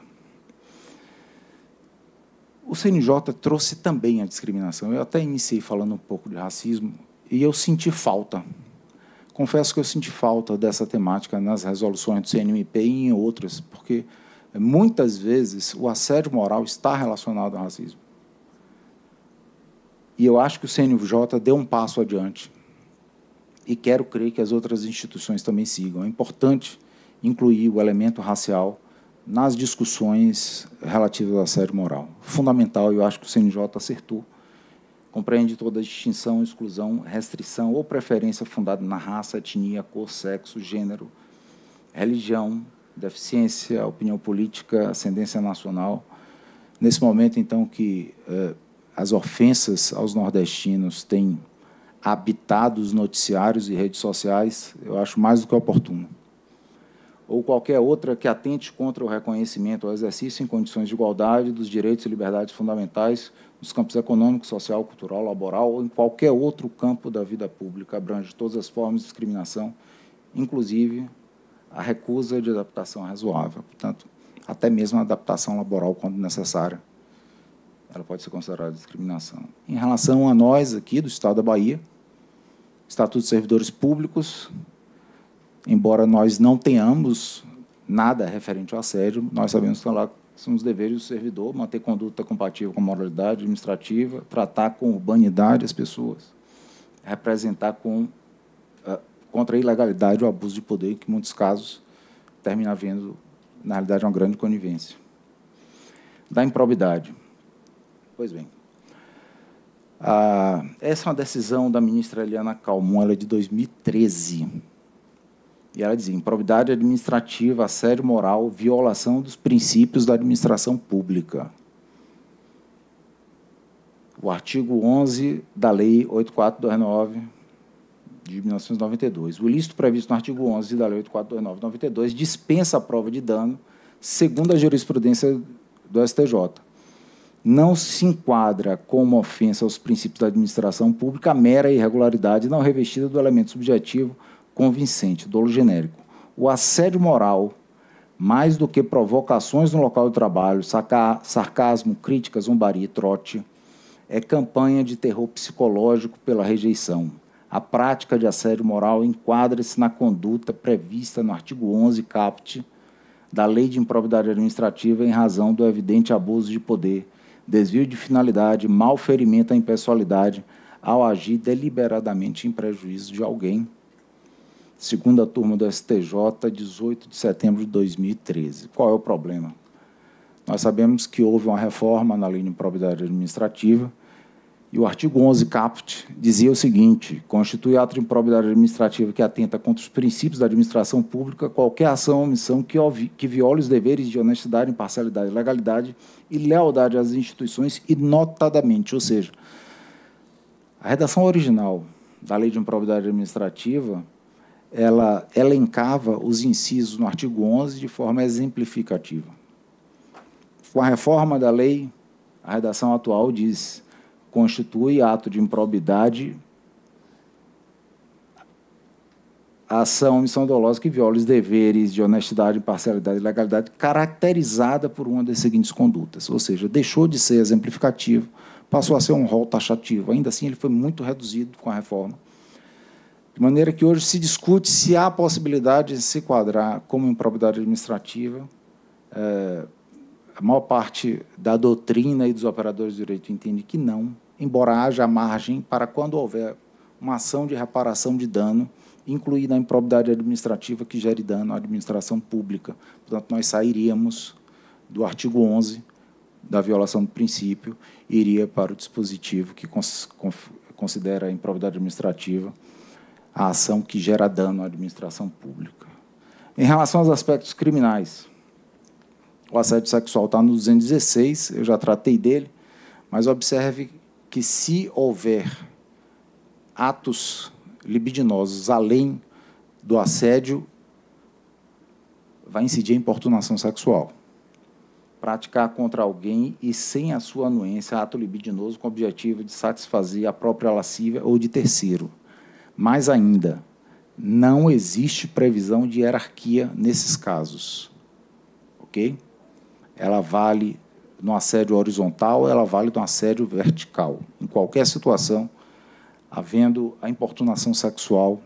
O CNJ trouxe também a discriminação. Eu até iniciei falando um pouco de racismo e eu senti falta. Confesso que eu senti falta dessa temática nas resoluções do CNMP e em outras, porque muitas vezes o assédio moral está relacionado ao racismo. E eu acho que o CNJ deu um passo adiante. E quero crer que as outras instituições também sigam. É importante incluir o elemento racial nas discussões relativas ao assédio moral. Fundamental, e eu acho que o CNJ acertou. Compreende toda a distinção, exclusão, restrição ou preferência fundada na raça, etnia, cor, sexo, gênero, religião, deficiência, opinião política, ascendência nacional. Nesse momento, então, que as ofensas aos nordestinos têm habitado os noticiários e redes sociais, eu acho mais do que oportuno. Ou qualquer outra que atente contra o reconhecimento ou exercício em condições de igualdade dos direitos e liberdades fundamentais nos campos econômico, social, cultural, laboral ou em qualquer outro campo da vida pública, abrange todas as formas de discriminação, inclusive a recusa de adaptação razoável. Portanto, até mesmo a adaptação laboral, quando necessária, ela pode ser considerada discriminação. Em relação a nós, aqui do Estado da Bahia, Estatuto de Servidores Públicos, embora nós não tenhamos nada referente ao assédio, nós sabemos que lá são os deveres do servidor, manter conduta compatível com a moralidade administrativa, tratar com urbanidade as pessoas, representar contra a ilegalidade ou abuso de poder, que em muitos casos termina havendo, na realidade, uma grande conivência. Da improbidade. Pois bem, essa é uma decisão da ministra Eliana Calmon, ela é de 2013. E ela dizia: improbidade administrativa, assédio moral, violação dos princípios da administração pública. O artigo 11 da Lei 8429 de 1992. O ilícito previsto no artigo 11 da Lei 8429 de 92 dispensa a prova de dano, segundo a jurisprudência do STJ. Não se enquadra como ofensa aos princípios da administração pública a mera irregularidade não revestida do elemento subjetivo convincente, dolo genérico. O assédio moral, mais do que provocações no local de trabalho, sarcasmo, crítica, zombaria e trote, é campanha de terror psicológico pela rejeição. A prática de assédio moral enquadra-se na conduta prevista no artigo 11, caput, da Lei de Improbidade Administrativa em razão do evidente abuso de poder, desvio de finalidade, malferimento à impessoalidade, ao agir deliberadamente em prejuízo de alguém, segunda turma do STJ, 18 de setembro de 2013. Qual é o problema? Nós sabemos que houve uma reforma na Lei de Improbidade Administrativa e o artigo 11, caput, dizia o seguinte: constitui ato de improbidade administrativa que atenta contra os princípios da administração pública qualquer ação ou omissão que viole os deveres de honestidade, imparcialidade, legalidade e lealdade às instituições e notadamente, ou seja, a redação original da Lei de Improbidade Administrativa, ela elencava os incisos no artigo 11 de forma exemplificativa. Com a reforma da lei, a redação atual diz: constitui ato de improbidade a ação ou omissão dolosa que viola os deveres de honestidade, imparcialidade e legalidade caracterizada por uma das seguintes condutas. Ou seja, deixou de ser exemplificativo, passou a ser um rol taxativo. Ainda assim, ele foi muito reduzido com a reforma. De maneira que hoje se discute se há possibilidade de se enquadrar como improbidade administrativa. A maior parte da doutrina e dos operadores de direito entende que não, embora haja margem para, quando houver uma ação de reparação de dano, incluir na improbidade administrativa que gere dano à administração pública. Portanto, nós sairíamos do artigo 11, da violação do princípio, e iria para o dispositivo que considera a improbidade administrativa a ação que gera dano à administração pública. Em relação aos aspectos criminais, o assédio sexual está no 216, eu já tratei dele, mas observe que, se houver atos libidinosos além do assédio, vai incidir a importunação sexual. Praticar contra alguém e sem a sua anuência ato libidinoso com o objetivo de satisfazer a própria lascívia ou de terceiro. Mais ainda, não existe previsão de hierarquia nesses casos. Ok? Ela vale no assédio horizontal, ela vale no assédio vertical. Em qualquer situação, havendo a importunação sexual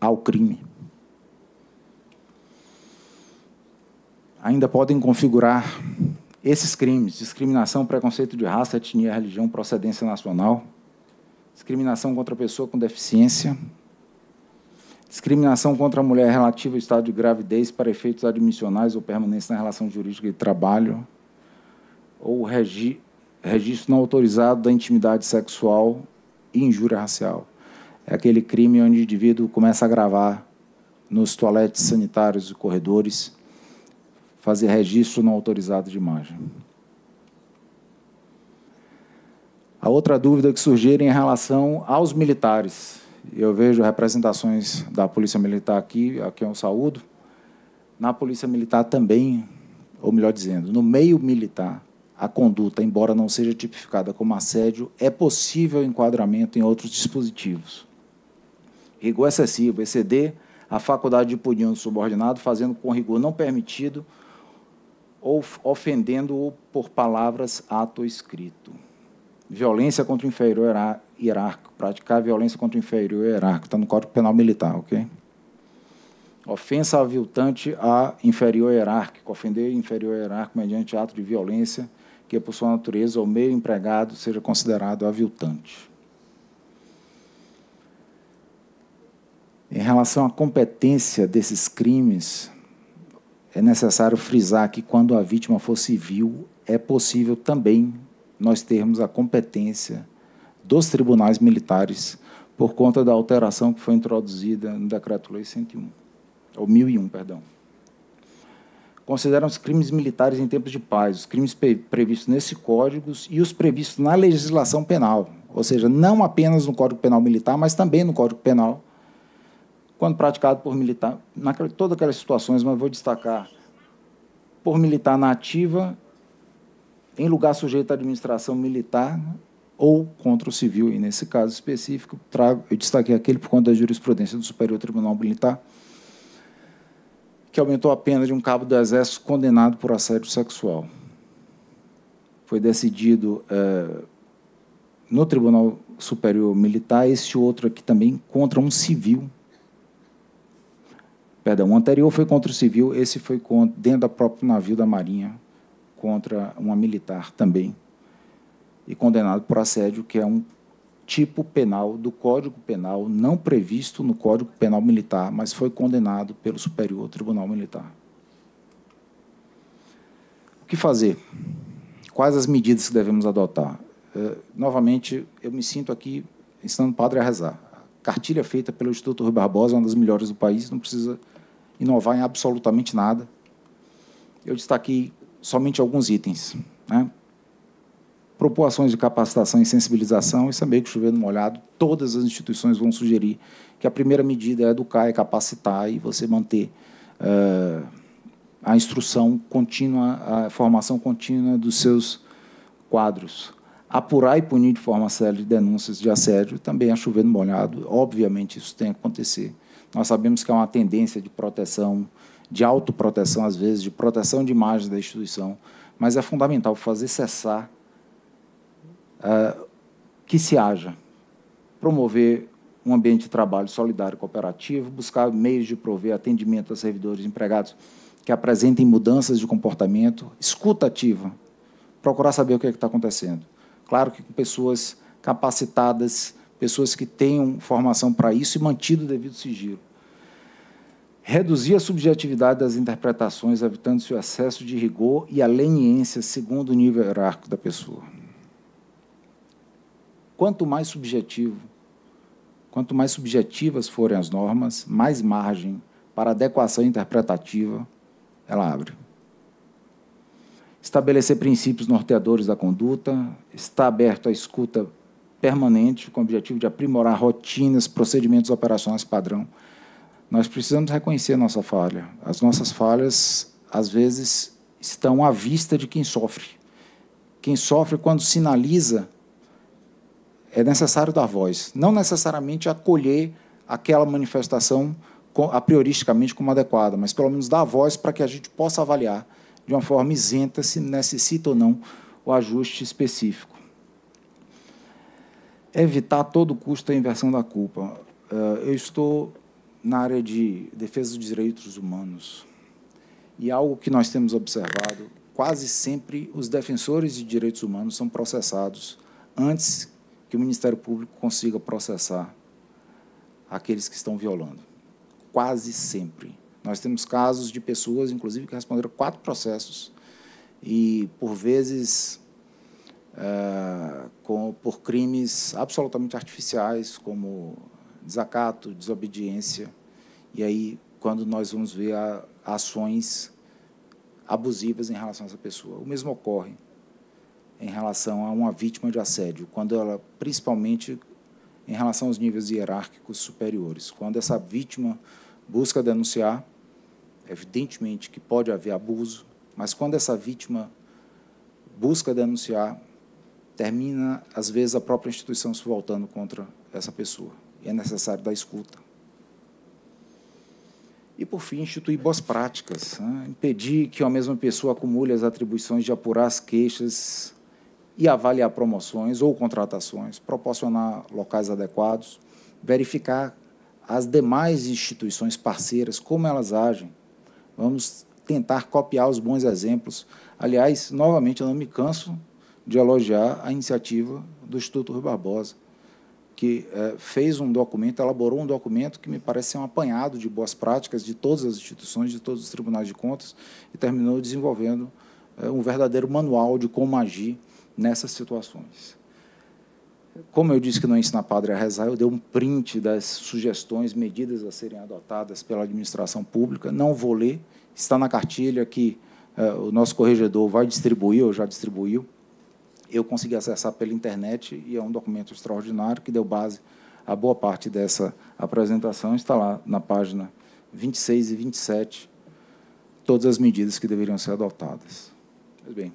ao crime. Ainda podem configurar esses crimes: discriminação, preconceito de raça, etnia, religião, procedência nacional, discriminação contra a pessoa com deficiência, discriminação contra a mulher relativa ao estado de gravidez para efeitos admissionais ou permanência na relação jurídica de trabalho, ou registro não autorizado da intimidade sexual e injúria racial. É aquele crime onde o indivíduo começa a gravar nos toaletes sanitários e corredores, fazer registro não autorizado de imagem. A outra dúvida que surgir em relação aos militares. Eu vejo representações da Polícia Militar aqui eu saúdo. Na Polícia Militar também, ou melhor dizendo, no meio militar, a conduta, embora não seja tipificada como assédio, é possível enquadramento em outros dispositivos. Rigor excessivo, exceder a faculdade de punir um subordinado, fazendo com rigor não permitido ou ofendendo-o por palavras, ato ou escrito. Violência contra o inferior hierárquico, praticar violência contra o inferior hierárquico, está no Código Penal Militar, ok? Ofensa aviltante a inferior hierárquico, ofender inferior hierárquico mediante ato de violência que, por sua natureza ou meio empregado, seja considerado aviltante. Em relação à competência desses crimes, é necessário frisar que, quando a vítima for civil, é possível também nós termos a competência dos tribunais militares por conta da alteração que foi introduzida no Decreto-Lei 101, ou 1001, perdão. Consideram os crimes militares em tempos de paz, os crimes previstos nesse Código e os previstos na legislação penal, ou seja, não apenas no Código Penal Militar, mas também no Código Penal, quando praticado por militar, todas aquelas situações, mas vou destacar, por militar na ativa, em lugar sujeito à administração militar ou contra o civil, e nesse caso específico, eu destaquei aquele por conta da jurisprudência do Superior Tribunal Militar, que aumentou a pena de um cabo do Exército condenado por assédio sexual. Foi decidido no Tribunal Superior Militar, esse outro aqui também, contra um civil. Perdão, o anterior foi contra o civil, esse foi dentro do próprio navio da Marinha, contra uma militar também, e condenado por assédio, que é um tipo penal do Código Penal, não previsto no Código Penal Militar, mas foi condenado pelo Superior Tribunal Militar. O que fazer? Quais as medidas que devemos adotar? Novamente, eu me sinto aqui ensinando o padre a rezar. A cartilha feita pelo Instituto Rui Barbosa é uma das melhores do país, não precisa inovar em absolutamente nada. Eu destaquei somente alguns itens, né? Propor ações de capacitação e sensibilização, isso é meio que chover no molhado. Todas as instituições vão sugerir que a primeira medida é educar, é capacitar e você manter a instrução contínua, a formação contínua dos seus quadros. Apurar e punir de forma séria denúncias de assédio também é chover no molhado. Obviamente, isso tem que acontecer. Nós sabemos que há uma tendência de proteção, de autoproteção, às vezes, de proteção de imagem da instituição, mas é fundamental fazer cessar que se haja, promover um ambiente de trabalho solidário e cooperativo, buscar meios de prover atendimento a servidores e empregados que apresentem mudanças de comportamento, escuta ativa, procurar saber o que está acontecendo. Claro que com pessoas capacitadas, pessoas que tenham formação para isso e mantido o devido sigilo. Reduzir a subjetividade das interpretações, evitando-se o excesso de rigor e a leniência segundo o nível hierárquico da pessoa. Quanto mais subjetivas forem as normas, mais margem para adequação interpretativa ela abre. Estabelecer princípios norteadores da conduta, está aberto à escuta permanente, com o objetivo de aprimorar rotinas, procedimentos operacionais padrão. Nós precisamos reconhecer a nossa falha. As nossas falhas, às vezes, estão à vista de quem sofre. Quem sofre, quando sinaliza, é necessário dar voz, não necessariamente acolher aquela manifestação a prioristicamente como adequada, mas pelo menos dar voz para que a gente possa avaliar de uma forma isenta se necessita ou não o ajuste específico. Evitar a todo custo a inversão da culpa. Eu estou na área de defesa dos direitos humanos e algo que nós temos observado, quase sempre os defensores de direitos humanos são processados antes que o Ministério Público consiga processar aqueles que estão violando. Quase sempre. Nós temos casos de pessoas, inclusive, que responderam 4 processos e, por vezes, por crimes absolutamente artificiais, como desacato, desobediência. E aí, quando nós vamos ver ações abusivas em relação a essa pessoa. O mesmo ocorre em relação a uma vítima de assédio, quando ela, principalmente em relação aos níveis hierárquicos superiores, quando essa vítima busca denunciar, evidentemente que pode haver abuso, mas quando essa vítima busca denunciar, termina, às vezes, a própria instituição se voltando contra essa pessoa. E é necessário dar escuta. E, por fim, instituir boas práticas, né? Impedir que a mesma pessoa acumule as atribuições de apurar as queixas e avaliar promoções ou contratações, proporcionar locais adequados, verificar as demais instituições parceiras, como elas agem. Vamos tentar copiar os bons exemplos. Aliás, novamente, eu não me canso de elogiar a iniciativa do Instituto Rui Barbosa, que fez um documento, elaborou um documento que me parece ser um apanhado de boas práticas de todas as instituições, de todos os tribunais de contas, e terminou desenvolvendo um verdadeiro manual de como agir nessas situações. Como eu disse que não ensina padre a rezar, eu dei um print das sugestões, medidas a serem adotadas pela administração pública. Não vou ler, está na cartilha que o nosso corregedor vai distribuir, ou já distribuiu. Eu consegui acessar pela internet e é um documento extraordinário que deu base a boa parte dessa apresentação. Está lá na página 26 e 27, todas as medidas que deveriam ser adotadas. Pois bem,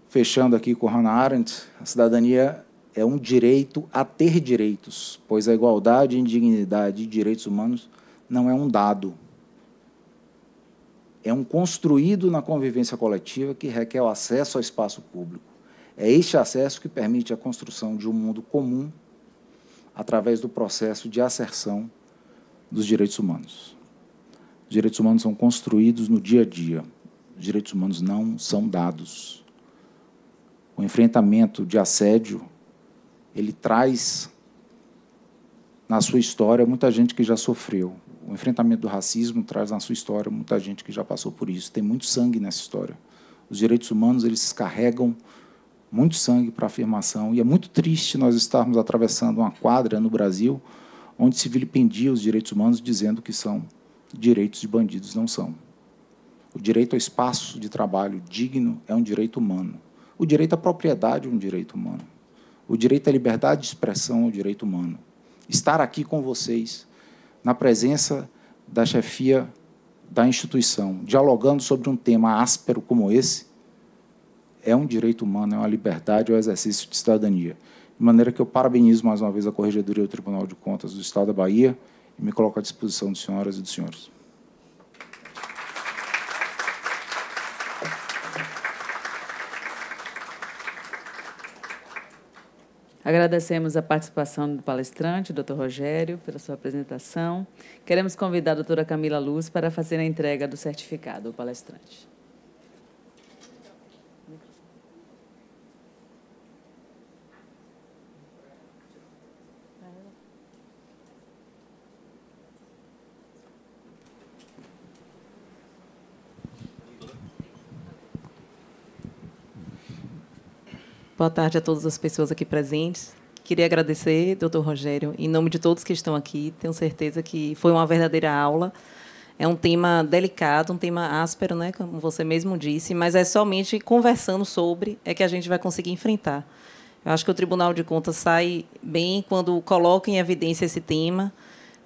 fechando aqui com Hannah Arendt, a cidadania é um direito a ter direitos, pois a igualdade, indignidade e direitos humanos não é um dado. É um construído na convivência coletiva que requer o acesso ao espaço público. É este acesso que permite a construção de um mundo comum através do processo de asserção dos direitos humanos. Os direitos humanos são construídos no dia a dia. Os direitos humanos não são dados. O enfrentamento de assédio, ele traz na sua história muita gente que já sofreu. O enfrentamento do racismo traz na sua história muita gente que já passou por isso. Tem muito sangue nessa história. Os direitos humanos, eles carregam muito sangue para a afirmação, e é muito triste nós estarmos atravessando uma quadra no Brasil onde se vilipendia os direitos humanos dizendo que são direitos de bandidos. Não são. O direito ao espaço de trabalho digno é um direito humano. O direito à propriedade é um direito humano. O direito à liberdade de expressão é um direito humano. Estar aqui com vocês, na presença da chefia da instituição, dialogando sobre um tema áspero como esse, é um direito humano, é uma liberdade, é um exercício de cidadania. De maneira que eu parabenizo mais uma vez a Corregedoria do Tribunal de Contas do Estado da Bahia e me coloco à disposição das senhoras e dos senhores. Agradecemos a participação do palestrante, Dr. Rogério, pela sua apresentação. Queremos convidar a doutora Camila Luz para fazer a entrega do certificado ao palestrante. Boa tarde a todas as pessoas aqui presentes. Queria agradecer, doutor Rogério, em nome de todos que estão aqui. Tenho certeza que foi uma verdadeira aula. É um tema delicado, um tema áspero, né, como você mesmo disse, mas é somente conversando sobre é que a gente vai conseguir enfrentar. Eu acho que o Tribunal de Contas sai bem quando coloca em evidência esse tema,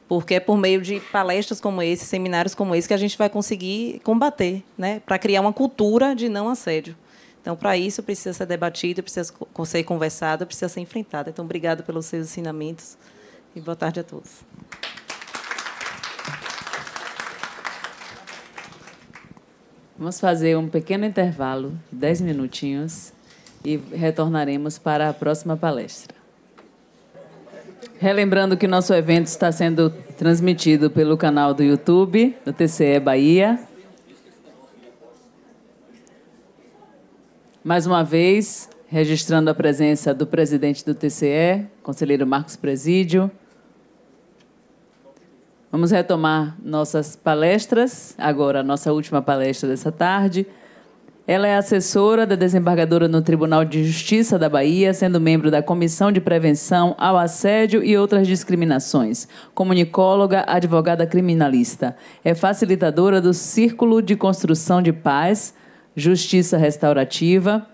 porque é por meio de palestras como esse, seminários como esse, que a gente vai conseguir combater, né, para criar uma cultura de não assédio. Então, para isso, precisa ser debatido, precisa ser conversado, precisa ser enfrentado. Então, obrigada pelos seus ensinamentos e boa tarde a todos. Vamos fazer um pequeno intervalo, 10 minutinhos, e retornaremos para a próxima palestra. Relembrando que nosso evento está sendo transmitido pelo canal do YouTube do TCE Bahia. Mais uma vez, registrando a presença do presidente do TCE, conselheiro Marcos Presídio. Vamos retomar nossas palestras, agora a nossa última palestra dessa tarde. Ela é assessora da desembargadora no Tribunal de Justiça da Bahia, sendo membro da Comissão de Prevenção ao Assédio e Outras Discriminações, comunicóloga, advogada criminalista. É facilitadora do Círculo de Construção de Paz, Justiça Restaurativa,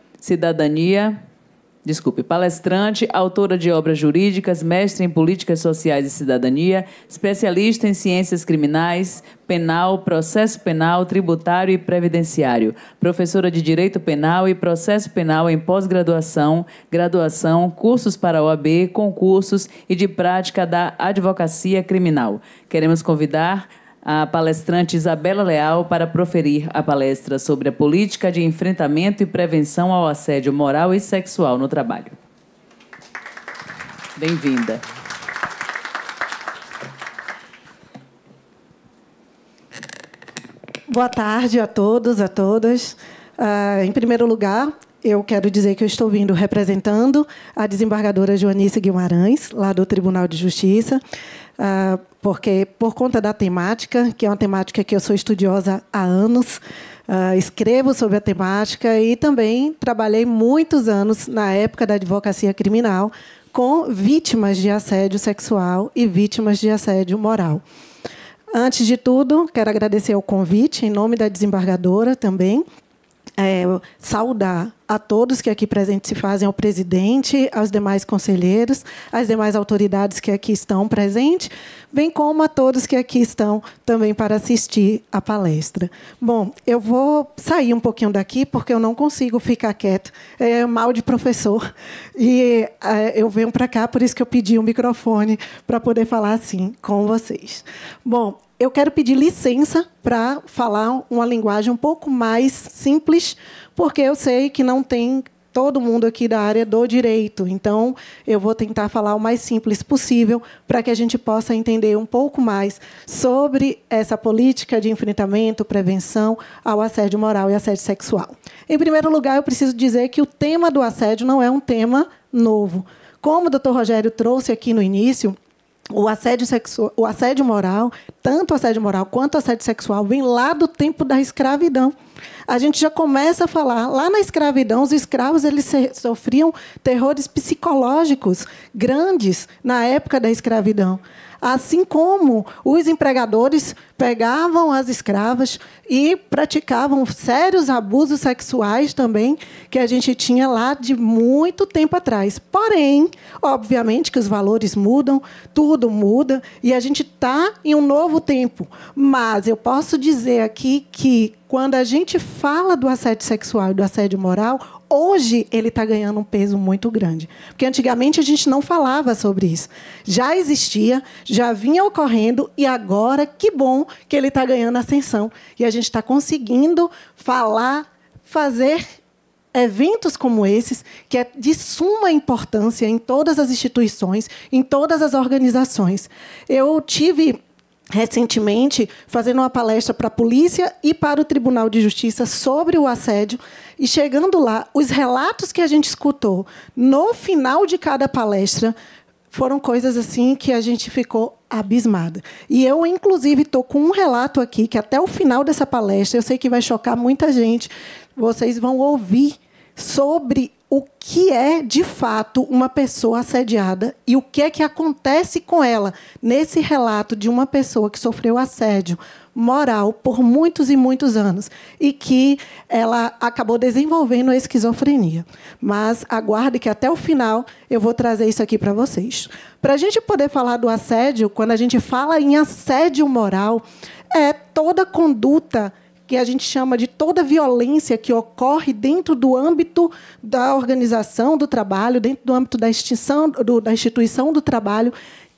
palestrante, autora de obras jurídicas, mestre em Políticas Sociais e Cidadania, especialista em Ciências Criminais, Penal, Processo Penal, Tributário e Previdenciário, professora de Direito Penal e Processo Penal em pós-graduação, graduação, cursos para OAB, concursos e de prática da Advocacia Criminal. Queremos convidar a palestrante Isabela Leal para proferir a palestra sobre a política de enfrentamento e prevenção ao assédio moral e sexual no trabalho. Bem-vinda. Boa tarde a todos, a todas. Em primeiro lugar, eu quero dizer que eu estou vindo representando a desembargadora Joanice Guimarães, lá do Tribunal de Justiça, porque, por conta da temática, que é uma temática que eu sou estudiosa há anos, escrevo sobre a temática e também trabalhei muitos anos, na época da advocacia criminal, com vítimas de assédio sexual e vítimas de assédio moral. Antes de tudo, quero agradecer o convite, em nome da desembargadora também, saudar a todos que aqui presentes se fazem, ao presidente, aos demais conselheiros, às demais autoridades que aqui estão presentes, bem como a todos que aqui estão também para assistir à palestra. Bom, eu vou sair um pouquinho daqui, porque eu não consigo ficar quieta. É mal de professor. E eu venho para cá, por isso que eu pedi o microfone para poder falar assim com vocês. Bom, eu quero pedir licença para falar uma linguagem um pouco mais simples, porque eu sei que não tem todo mundo aqui da área do direito. Então, eu vou tentar falar o mais simples possível para que a gente possa entender um pouco mais sobre essa política de enfrentamento, prevenção ao assédio moral e assédio sexual. Em primeiro lugar, eu preciso dizer que o tema do assédio não é um tema novo. como o doutor Rogério trouxe aqui no início, o assédio moral, tanto o assédio moral quanto o assédio sexual, vem lá do tempo da escravidão. A gente já começa a falar, lá na escravidão, os escravos eles sofriam terrores psicológicos grandes na época da escravidão. Assim como os empregadores pegavam as escravas e praticavam sérios abusos sexuais também, que a gente tinha lá de muito tempo atrás. Porém, obviamente que os valores mudam, tudo muda, e a gente está em um novo tempo. Mas eu posso dizer aqui que, quando a gente fala do assédio sexual e do assédio moral, hoje ele está ganhando um peso muito grande. Porque antigamente a gente não falava sobre isso. Já existia, já vinha ocorrendo, e agora, que bom que ele está ganhando ascensão. E a gente está conseguindo falar, fazer eventos como esses, que é de suma importância em todas as instituições, em todas as organizações. Eu tive recentemente fazendo uma palestra para a polícia e para o Tribunal de Justiça sobre o assédio, e chegando lá, os relatos que a gente escutou no final de cada palestra foram coisas assim que a gente ficou abismada. E eu, inclusive, estou com um relato aqui que, até o final dessa palestra, eu sei que vai chocar muita gente, vocês vão ouvir sobre o que é, de fato, uma pessoa assediada e o que é que acontece com ela nesse relato de uma pessoa que sofreu assédio moral por muitos e muitos anos e que ela acabou desenvolvendo a esquizofrenia. Mas aguarde que até o final eu vou trazer isso aqui para vocês. Para a gente poder falar do assédio, quando a gente fala em assédio moral, é toda conduta que a gente chama de toda violência que ocorre dentro do âmbito da organização do trabalho, dentro do âmbito da instituição do trabalho,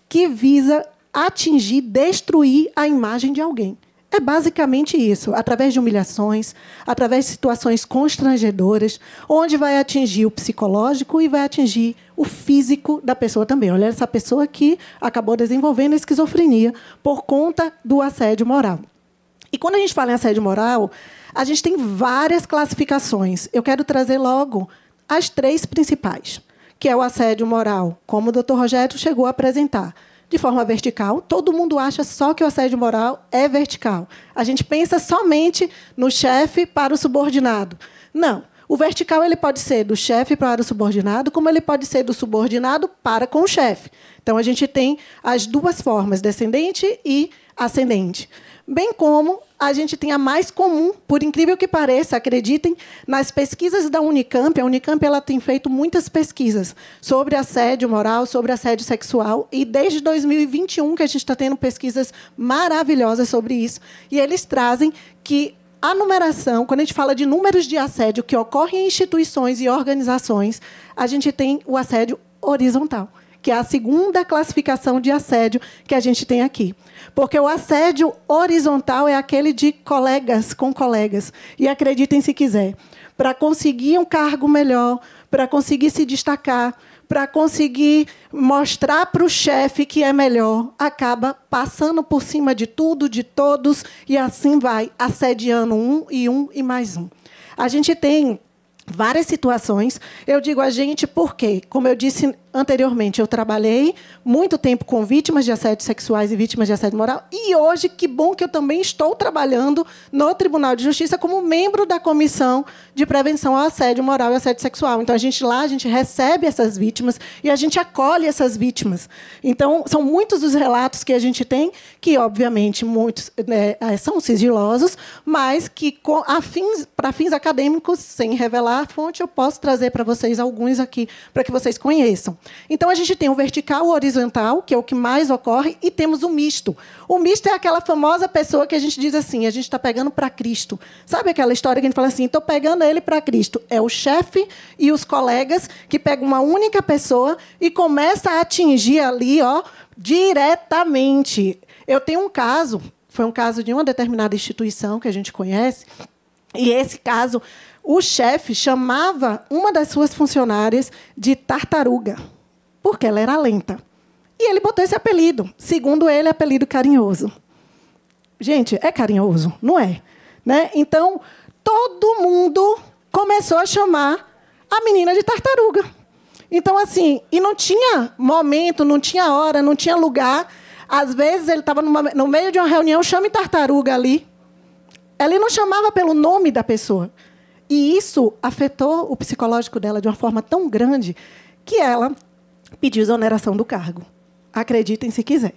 que visa atingir, destruir a imagem de alguém. É basicamente isso, através de humilhações, através de situações constrangedoras, onde vai atingir o psicológico e vai atingir o físico da pessoa também. Olha, essa pessoa aqui acabou desenvolvendo esquizofrenia por conta do assédio moral. E quando a gente fala em assédio moral, a gente tem várias classificações. Eu quero trazer logo as 3 principais, que é o assédio moral, como o doutor Rogério chegou a apresentar, de forma vertical. Todo mundo acha só que o assédio moral é vertical. A gente pensa somente no chefe para o subordinado. Não. O vertical ele pode ser do chefe para o subordinado, como ele pode ser do subordinado para com o chefe. Então, a gente tem as 2 formas, descendente e ascendente. Bem como a gente tem a mais comum, por incrível que pareça, acreditem, nas pesquisas da Unicamp. A Unicamp ela tem feito muitas pesquisas sobre assédio moral, sobre assédio sexual, e desde 2021 que a gente está tendo pesquisas maravilhosas sobre isso, e eles trazem que a numeração, quando a gente fala de números de assédio que ocorrem em instituições e organizações, a gente tem o assédio horizontal, que é a segunda classificação de assédio que a gente tem aqui. Porque o assédio horizontal é aquele de colegas com colegas. E acreditem se quiser, para conseguir um cargo melhor, para conseguir se destacar, para conseguir mostrar para o chefe que é melhor, acaba passando por cima de tudo, de todos, e assim vai, assediando um e mais um. A gente tem várias situações. Eu digo a gente porque, como eu disse anteriormente, eu trabalhei muito tempo com vítimas de assédios sexuais e vítimas de assédio moral, e hoje, que bom que eu também estou trabalhando no Tribunal de Justiça como membro da Comissão de Prevenção ao Assédio Moral e Assédio Sexual. Então, a gente recebe essas vítimas e a gente acolhe essas vítimas. Então, são muitos os relatos que a gente tem, que, obviamente, muitos são sigilosos, mas que, para fins acadêmicos, sem revelar a fonte, eu posso trazer para vocês alguns aqui, para que vocês conheçam. Então, a gente tem o vertical, o horizontal, que é o que mais ocorre, e temos o misto. O misto é aquela famosa pessoa que a gente diz assim, a gente está pegando para Cristo. Sabe aquela história que a gente fala assim, estou pegando ele para Cristo? É o chefe e os colegas que pegam uma única pessoa e começa a atingir ali, diretamente. Eu tenho um caso, foi um caso de uma determinada instituição que a gente conhece, e esse caso, o chefe chamava uma das suas funcionárias de tartaruga, porque ela era lenta. E ele botou esse apelido. Segundo ele, apelido carinhoso. Gente, é carinhoso? Não é? Né? Então, todo mundo começou a chamar a menina de tartaruga. Então, assim, e não tinha momento, não tinha hora, não tinha lugar. Às vezes, ele estava no meio de uma reunião, chame tartaruga ali. Ele não chamava pelo nome da pessoa. E isso afetou o psicológico dela de uma forma tão grande que ela pediu exoneração do cargo. Acreditem se quiser.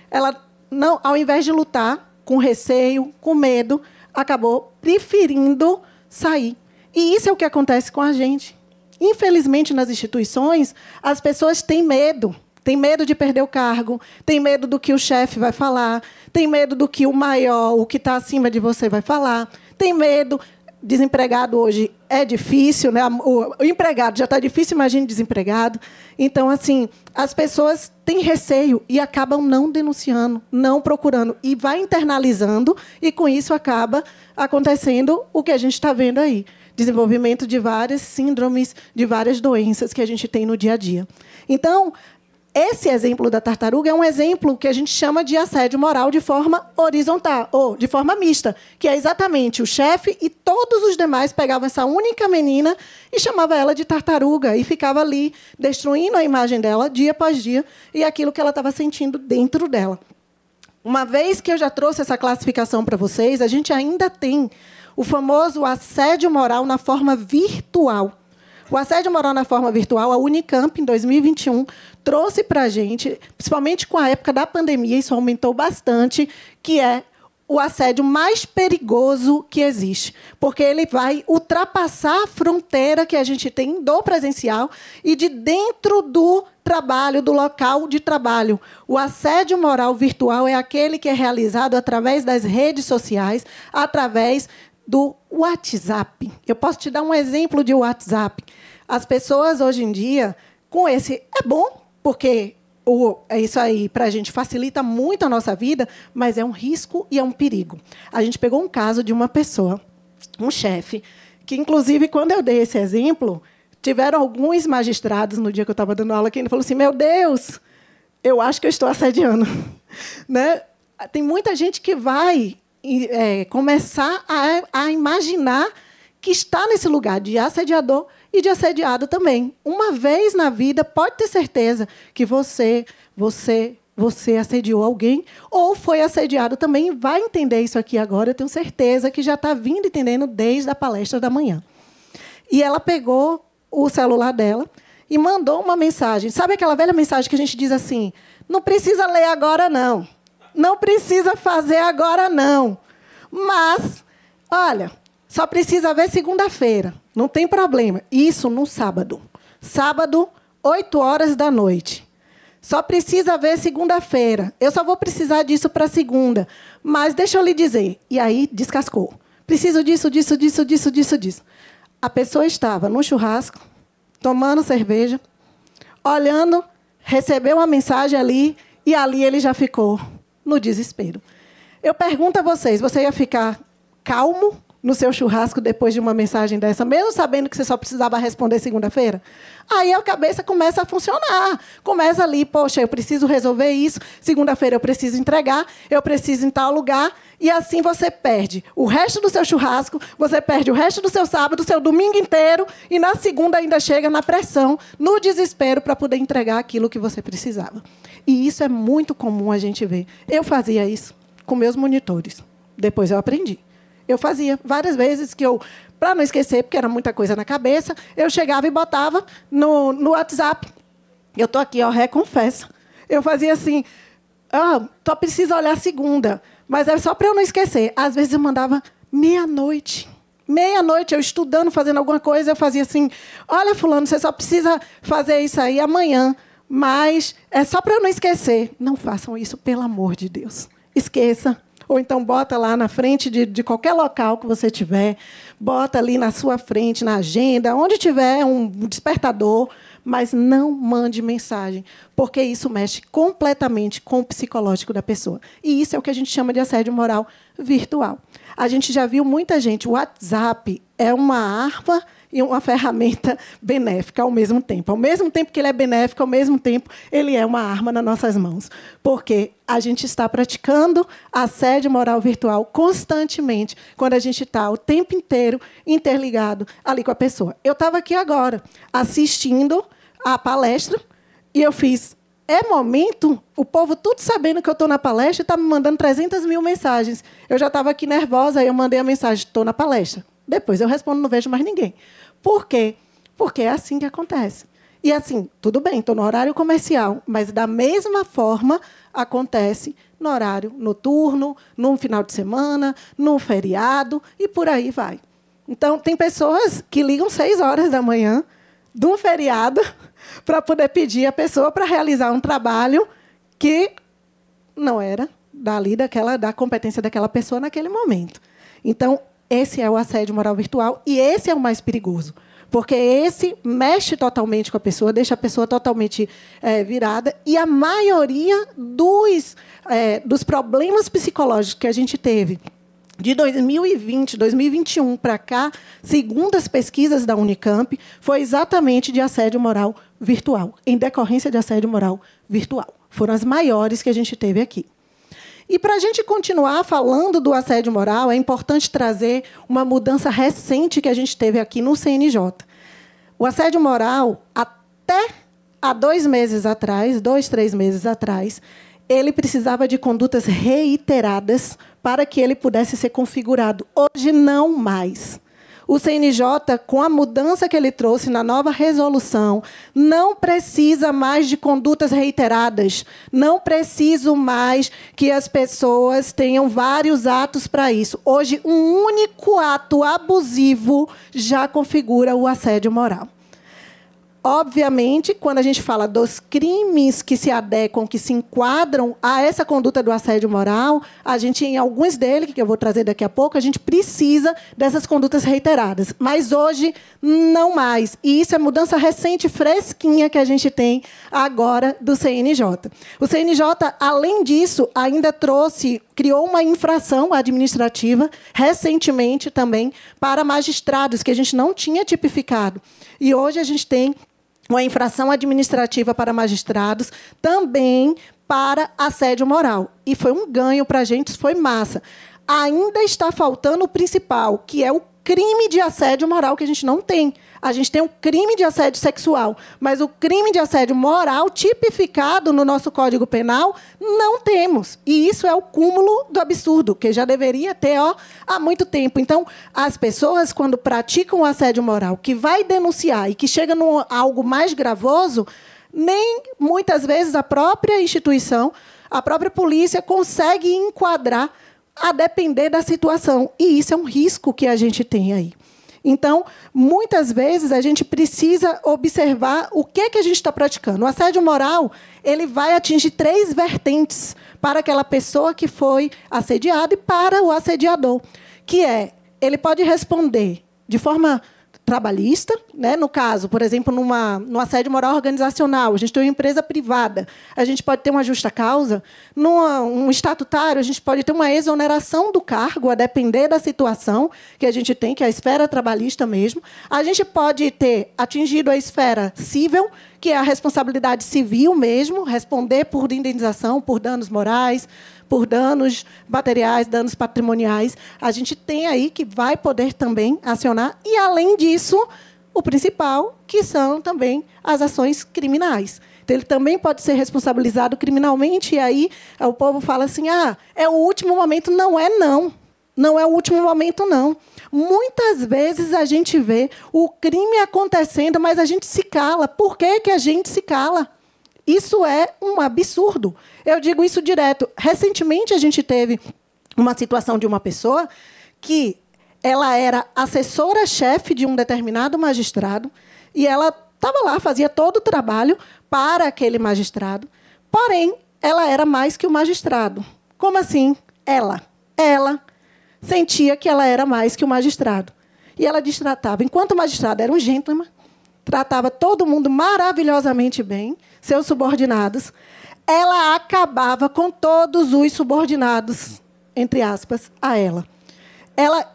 Ela, não, ao invés de lutar com receio, com medo, acabou preferindo sair. E isso é o que acontece com a gente. Infelizmente, nas instituições, as pessoas têm medo. Têm medo de perder o cargo, têm medo do que o chefe vai falar, têm medo do que o maior, o que está acima de você vai falar, têm medo. Desempregado hoje é difícil, né? O empregado já está difícil, imagine desempregado. Então, assim, as pessoas têm receio e acabam não denunciando, não procurando, e vai internalizando, e com isso acaba acontecendo o que a gente está vendo aí. Desenvolvimento de várias síndromes, de várias doenças que a gente tem no dia a dia. Então, esse exemplo da tartaruga é um exemplo que a gente chama de assédio moral de forma horizontal, ou de forma mista, que é exatamente o chefe e todos os demais pegavam essa única menina e chamavam ela de tartaruga e ficava ali destruindo a imagem dela dia após dia e aquilo que ela estava sentindo dentro dela. Uma vez que eu já trouxe essa classificação para vocês, a gente ainda tem o famoso assédio moral na forma virtual. O assédio moral na forma virtual, a Unicamp, em 2021, trouxe para a gente, principalmente com a época da pandemia, isso aumentou bastante, que é o assédio mais perigoso que existe, porque ele vai ultrapassar a fronteira que a gente tem do presencial e de dentro do trabalho, do local de trabalho. O assédio moral virtual é aquele que é realizado através das redes sociais, através do WhatsApp. Eu posso te dar um exemplo de WhatsApp. As pessoas, hoje em dia, com esse... É bom, porque isso aí, para a gente, facilita muito a nossa vida, mas é um risco e é um perigo. A gente pegou um caso de uma pessoa, um chefe, que, inclusive, quando eu dei esse exemplo, tiveram alguns magistrados, no dia que eu estava dando aula aqui, ele falou assim, meu Deus, eu acho que eu estou assediando. Né? Tem muita gente que vai... começar a imaginar que está nesse lugar de assediador e de assediado também. Uma vez na vida, pode ter certeza que você assediou alguém ou foi assediado também. Vai entender isso aqui agora, eu tenho certeza que já está vindo entendendo desde a palestra da manhã. E ela pegou o celular dela e mandou uma mensagem. Sabe aquela velha mensagem que a gente diz assim, não precisa ler agora, não. Não precisa fazer agora, não. Mas, olha, só precisa ver segunda-feira. Não tem problema. Isso no sábado. Sábado, 8h. Só precisa ver segunda-feira. Eu só vou precisar disso para segunda. Mas deixa eu lhe dizer. E aí, descascou. Preciso disso. A pessoa estava no churrasco, tomando cerveja, olhando, recebeu uma mensagem ali, e ali ele já ficou no desespero. Eu pergunto a vocês, você ia ficar calmo no seu churrasco depois de uma mensagem dessa, mesmo sabendo que você só precisava responder segunda-feira? Aí a cabeça começa a funcionar. Começa ali, poxa, eu preciso resolver isso, segunda-feira eu preciso entregar, eu preciso em tal lugar, e assim você perde o resto do seu churrasco, você perde o resto do seu sábado, o seu domingo inteiro, e na segunda ainda chega na pressão, no desespero, para poder entregar aquilo que você precisava. E isso é muito comum a gente ver. Eu fazia isso com meus monitores. Depois eu aprendi. Eu fazia várias vezes que eu, para não esquecer, porque era muita coisa na cabeça, eu chegava e botava no WhatsApp. Eu estou aqui, ó, reconfesso. Eu fazia assim, só precisa olhar segunda, mas é só para eu não esquecer. Às vezes eu mandava meia-noite. Meia-noite, eu estudando, fazendo alguma coisa, eu fazia assim, olha, fulano, você só precisa fazer isso aí amanhã, mas é só para eu não esquecer. Não façam isso, pelo amor de Deus. Esqueça. Ou então bota lá na frente de qualquer local que você tiver, bota ali na sua frente, na agenda, onde tiver um despertador, mas não mande mensagem, porque isso mexe completamente com o psicológico da pessoa. E isso é o que a gente chama de assédio moral virtual. A gente já viu muita gente, o WhatsApp é uma arma e uma ferramenta benéfica ao mesmo tempo. Ao mesmo tempo que ele é benéfico, ao mesmo tempo ele é uma arma nas nossas mãos. Porque a gente está praticando assédio moral virtual constantemente, quando a gente está o tempo inteiro interligado ali com a pessoa. Eu estava aqui agora, assistindo a palestra e eu fiz... É momento, o povo tudo sabendo que eu estou na palestra, está me mandando 300 mil mensagens. Eu já estava aqui nervosa, aí eu mandei a mensagem, estou na palestra. Depois eu respondo, não vejo mais ninguém. Por quê? Porque é assim que acontece. E assim, tudo bem, estou no horário comercial, mas da mesma forma acontece no horário noturno, num final de semana, num feriado, e por aí vai. Então, tem pessoas que ligam 6 horas da manhã de um feriado para poder pedir a pessoa para realizar um trabalho que não era da competência daquela pessoa naquele momento. Então, esse é o assédio moral virtual e esse é o mais perigoso, porque esse mexe totalmente com a pessoa, deixa a pessoa totalmente virada, e a maioria dos problemas psicológicos que a gente teve de 2020, 2021 para cá, segundo as pesquisas da Unicamp, foi exatamente de assédio moral virtual, em decorrência de assédio moral virtual. Foram as maiores que a gente teve aqui. E, para a gente continuar falando do assédio moral, é importante trazer uma mudança recente que a gente teve aqui no CNJ. O assédio moral, até há 2 meses atrás, 2, 3 meses atrás, ele precisava de condutas reiteradas para que ele pudesse ser configurado. Hoje, não mais. O CNJ, com a mudança que ele trouxe na nova resolução, não precisa mais de condutas reiteradas. Não preciso mais que as pessoas tenham vários atos para isso. Hoje, um único ato abusivo já configura o assédio moral. Obviamente, quando a gente fala dos crimes que se adequam, que se enquadram a essa conduta do assédio moral, a gente, em alguns deles, que eu vou trazer daqui a pouco, a gente precisa dessas condutas reiteradas. Mas hoje, não mais. E isso é mudança recente, fresquinha, que a gente tem agora do CNJ. O CNJ, além disso, ainda criou uma infração administrativa, recentemente também, para magistrados, que a gente não tinha tipificado. E hoje a gente tem uma infração administrativa para magistrados, também para assédio moral. E foi um ganho para a gente, isso foi massa. Ainda está faltando o principal, que é o crime de assédio moral, que a gente não tem. A gente tem um crime de assédio sexual, mas o crime de assédio moral tipificado no nosso Código Penal, não temos. E isso é o cúmulo do absurdo, que já deveria ter há muito tempo. Então, as pessoas, quando praticam o assédio moral, que vai denunciar e que chega a algo mais gravoso, nem muitas vezes a própria instituição, a própria polícia consegue enquadrar a depender da situação. E isso é um risco que a gente tem aí. Então, muitas vezes, a gente precisa observar o que a gente está praticando. O assédio moral, ele vai atingir 3 vertentes para aquela pessoa que foi assediada e para o assediador, que ele pode responder de forma trabalhista, né? No caso, por exemplo, no assédio moral organizacional, a gente tem uma empresa privada, a gente pode ter uma justa causa, num estatutário, a gente pode ter uma exoneração do cargo, a depender da situação que a gente tem, que é a esfera trabalhista mesmo. A gente pode ter atingido a esfera civil, que é a responsabilidade civil mesmo, responder por indenização, por danos morais, por danos materiais, danos patrimoniais. A gente tem aí que vai poder também acionar. E, além disso, o principal, que são também as ações criminais. Então, ele também pode ser responsabilizado criminalmente. E aí o povo fala assim, é o último momento. Não é, não. Não é o último momento, não. Muitas vezes a gente vê o crime acontecendo, mas a gente se cala. Por que a gente se cala? Isso é um absurdo. Eu digo isso direto. Recentemente, a gente teve uma situação de uma pessoa que ela era assessora-chefe de um determinado magistrado e ela estava lá, fazia todo o trabalho para aquele magistrado, porém, ela era mais que o magistrado. Como assim? Ela sentia que ela era mais que o magistrado. E ela destratava. Enquanto o magistrado era um gentleman, tratava todo mundo maravilhosamente bem, seus subordinados, ela acabava com todos os subordinados, entre aspas, a ela.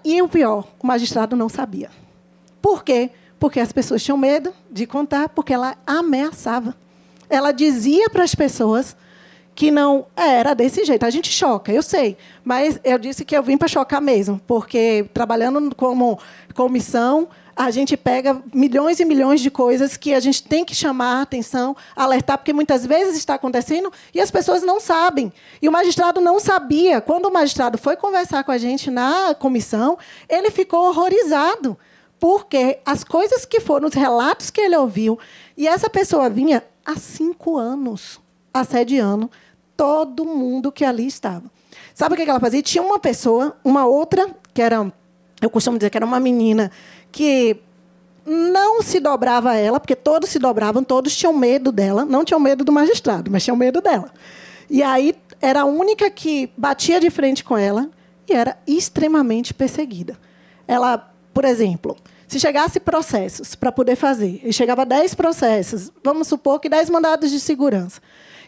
E o pior, o magistrado não sabia. Por quê? Porque as pessoas tinham medo de contar, porque ela ameaçava. Ela dizia para as pessoas que não era desse jeito. A gente choca, eu sei, mas eu disse que eu vim para chocar mesmo, porque trabalhando como comissão, a gente pega milhões e milhões de coisas que a gente tem que chamar a atenção, alertar, porque muitas vezes está acontecendo e as pessoas não sabem. E o magistrado não sabia. Quando o magistrado foi conversar com a gente na comissão, ele ficou horrorizado, porque as coisas que foram, os relatos que ele ouviu, e essa pessoa vinha há 5 anos assediando todo mundo que ali estava. Sabe o que ela fazia? Tinha uma pessoa, uma outra, que era, eu costumo dizer que era uma menina, que não se dobrava a ela, porque todos se dobravam, todos tinham medo dela, não tinham medo do magistrado, mas tinham medo dela. E aí era a única que batia de frente com ela e era extremamente perseguida. Ela, por exemplo, se chegasse processos para poder fazer, e chegava 10 processos, vamos supor que 10 mandados de segurança,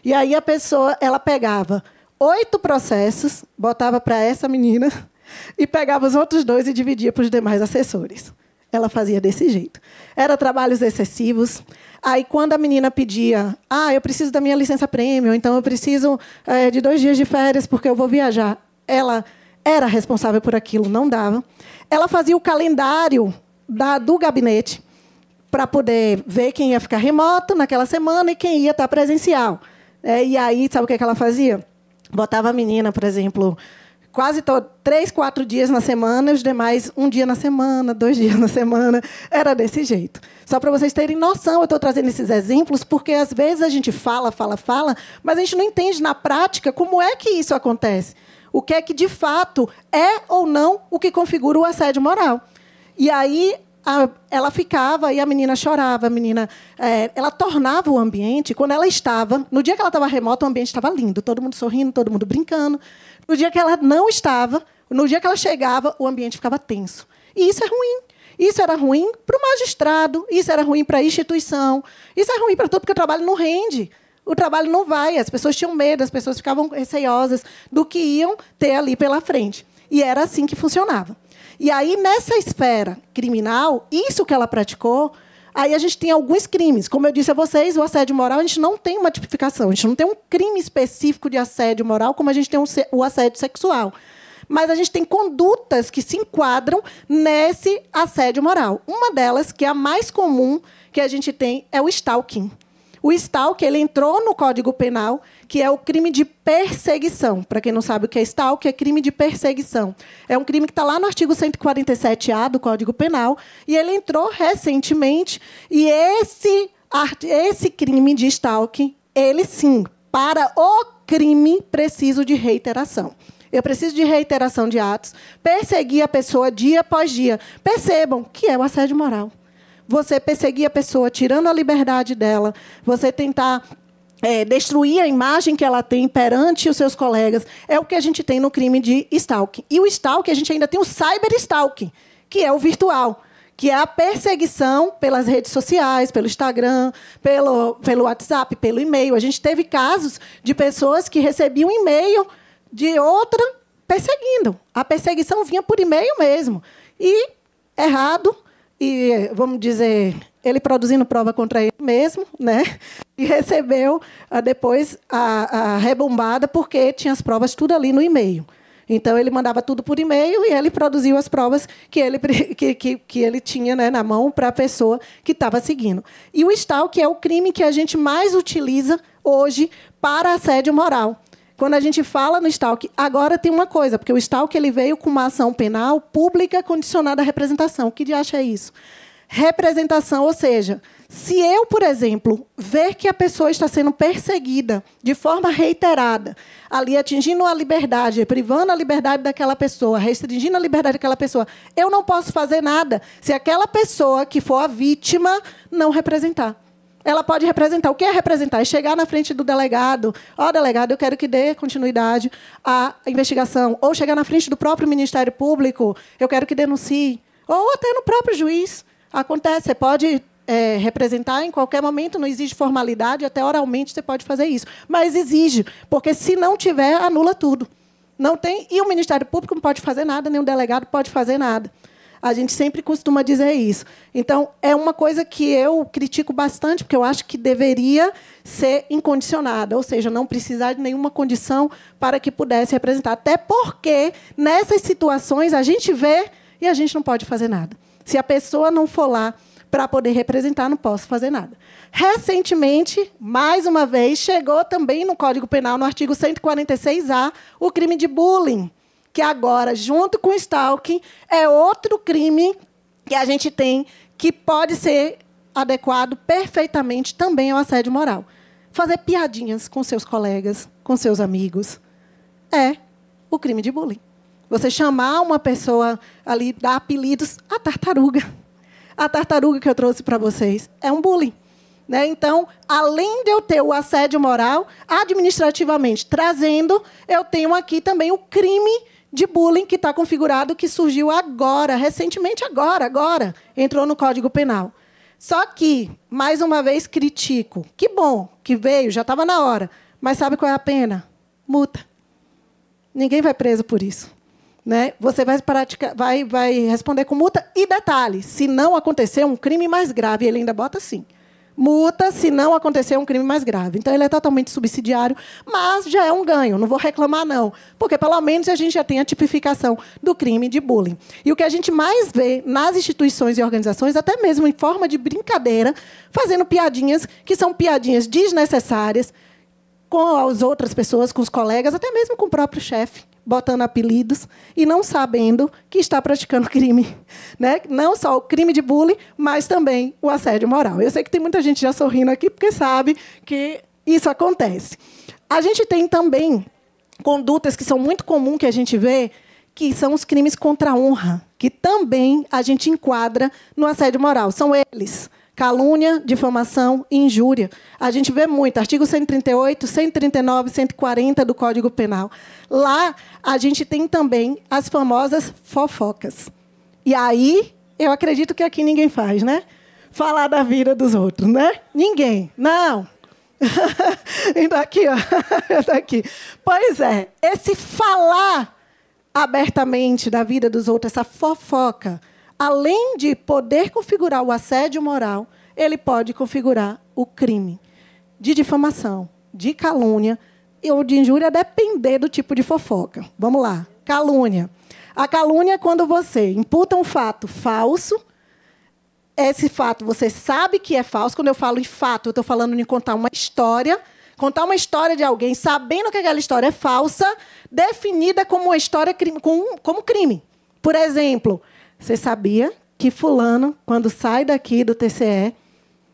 e aí a pessoa, ela pegava 8 processos, botava para essa menina e pegava os outros 2 e dividia para os demais assessores. Ela fazia desse jeito. Era trabalhos excessivos. Aí, quando a menina pedia, eu preciso da minha licença-prêmio, então eu preciso de 2 dias de férias porque eu vou viajar, ela era responsável por aquilo, não dava. Ela fazia o calendário do gabinete para poder ver quem ia ficar remoto naquela semana e quem ia estar presencial. E aí, sabe o que ela fazia? Botava a menina, por exemplo, quase 3, 4 dias na semana, e os demais 1 dia na semana, 2 dias na semana. Era desse jeito. Só para vocês terem noção, eu estou trazendo esses exemplos, porque às vezes a gente fala, mas a gente não entende na prática como é que isso acontece. O que é que, de fato, é ou não o que configura o assédio moral. E aí ela ficava e a menina chorava, ela tornava o ambiente, quando ela estava, no dia que ela estava remota, o ambiente estava lindo, todo mundo sorrindo, todo mundo brincando. No dia que ela não estava, no dia que ela chegava, o ambiente ficava tenso. E isso é ruim. Isso era ruim para o magistrado, isso era ruim para a instituição, isso é ruim para tudo, porque o trabalho não rende. O trabalho não vai, as pessoas tinham medo, as pessoas ficavam receiosas do que iam ter ali pela frente. E era assim que funcionava. E aí, nessa esfera criminal, isso que ela praticou, aí a gente tem alguns crimes. Como eu disse a vocês, o assédio moral, a gente não tem uma tipificação, a gente não tem um crime específico de assédio moral como a gente tem o assédio sexual. Mas a gente tem condutas que se enquadram nesse assédio moral. Uma delas, que é a mais comum que a gente tem, é o stalking. O stalking, ele entrou no Código Penal, que é o crime de perseguição. Para quem não sabe o que é stalking, é crime de perseguição. É um crime que está lá no artigo 147-A do Código Penal, e ele entrou recentemente. E esse crime de stalking, ele sim, para o crime, preciso de reiteração. Eu preciso de reiteração de atos, perseguir a pessoa dia após dia. Percebam que é o assédio moral. Você perseguir a pessoa, tirando a liberdade dela, você tentar destruir a imagem que ela tem perante os seus colegas, é o que a gente tem no crime de stalking. E o stalking, a gente ainda tem o cyberstalking, que é o virtual, que é a perseguição pelas redes sociais, pelo Instagram, pelo WhatsApp, pelo e-mail. A gente teve casos de pessoas que recebiam e-mail de outra perseguindo. A perseguição vinha por e-mail mesmo. E errado, e, vamos dizer, ele produzindo prova contra ele mesmo, né? E recebeu depois a rebombada, porque tinha as provas tudo ali no e-mail. Então, ele mandava tudo por e-mail e ele produziu as provas que ele tinha, né, na mão para a pessoa que estava seguindo. E o stalking é o crime que a gente mais utiliza hoje para assédio moral. Quando a gente fala no stalking, agora tem uma coisa, porque o stalking ele veio com uma ação penal pública condicionada à representação. O que acha isso? Representação, ou seja, se eu, por exemplo, ver que a pessoa está sendo perseguida de forma reiterada, ali atingindo a liberdade, privando a liberdade daquela pessoa, restringindo a liberdade daquela pessoa, eu não posso fazer nada se aquela pessoa que for a vítima não representar. Ela pode representar. O que é representar? É chegar na frente do delegado. Delegado, eu quero que dê continuidade à investigação. Ou chegar na frente do próprio Ministério Público, eu quero que denuncie. Ou até no próprio juiz. Acontece, você pode representar em qualquer momento, não exige formalidade, até oralmente você pode fazer isso. Mas exige, porque se não tiver, anula tudo. Não tem, e o Ministério Público não pode fazer nada, nem o delegado pode fazer nada. A gente sempre costuma dizer isso. Então, é uma coisa que eu critico bastante, porque eu acho que deveria ser incondicionada, ou seja, não precisar de nenhuma condição para que pudesse representar. Até porque, nessas situações, a gente vê e a gente não pode fazer nada. Se a pessoa não for lá para poder representar, não posso fazer nada. Recentemente, mais uma vez, chegou também no Código Penal, no artigo 146A, o crime de bullying, que agora, junto com o stalking, é outro crime que a gente tem que pode ser adequado perfeitamente também ao assédio moral. Fazer piadinhas com seus colegas, com seus amigos, é o crime de bullying. Você chamar uma pessoa ali, dar apelidos, a tartaruga. A tartaruga que eu trouxe para vocês é um bullying. Né? Então, além de eu ter o assédio moral, administrativamente trazendo, eu tenho aqui também o crime de bullying que está configurado, que surgiu agora, recentemente agora, entrou no Código Penal. Só que, mais uma vez, critico. Que bom que veio, já estava na hora. Mas sabe qual é a pena? Multa. Ninguém vai preso por isso. Né? Você vai responder com multa. E detalhe, se não acontecer um crime mais grave, ele ainda bota assim. Multa se não acontecer um crime mais grave. Então, ele é totalmente subsidiário, mas já é um ganho. Não vou reclamar, não. Porque, pelo menos, a gente já tem a tipificação do crime de bullying. E o que a gente mais vê nas instituições e organizações, até mesmo em forma de brincadeira, fazendo piadinhas que são piadinhas desnecessárias com as outras pessoas, com os colegas, até mesmo com o próprio chefe, botando apelidos e não sabendo que está praticando crime. Né? Não só o crime de bullying, mas também o assédio moral. Eu sei que tem muita gente já sorrindo aqui, porque sabe que isso acontece. A gente tem também condutas que são muito comuns que a gente vê, que são os crimes contra a honra, que também a gente enquadra no assédio moral. São eles: calúnia, difamação e injúria. A gente vê muito, artigo 138, 139, 140 do Código Penal. Lá, a gente tem também as famosas fofocas. E aí, eu acredito que aqui ninguém faz, né? Falar da vida dos outros, né? Ninguém. Não. Ainda aqui, ó. Daqui. Pois é, esse falar abertamente da vida dos outros, essa fofoca, além de poder configurar o assédio moral, ele pode configurar o crime de difamação, de calúnia ou de injúria, a depender do tipo de fofoca. Vamos lá. Calúnia. A calúnia é quando você imputa um fato falso. Esse fato você sabe que é falso. Quando eu falo em fato, eu estou falando em contar uma história. Contar uma história de alguém sabendo que aquela história é falsa, definida como uma história como crime. Por exemplo, você sabia que fulano, quando sai daqui do TCE,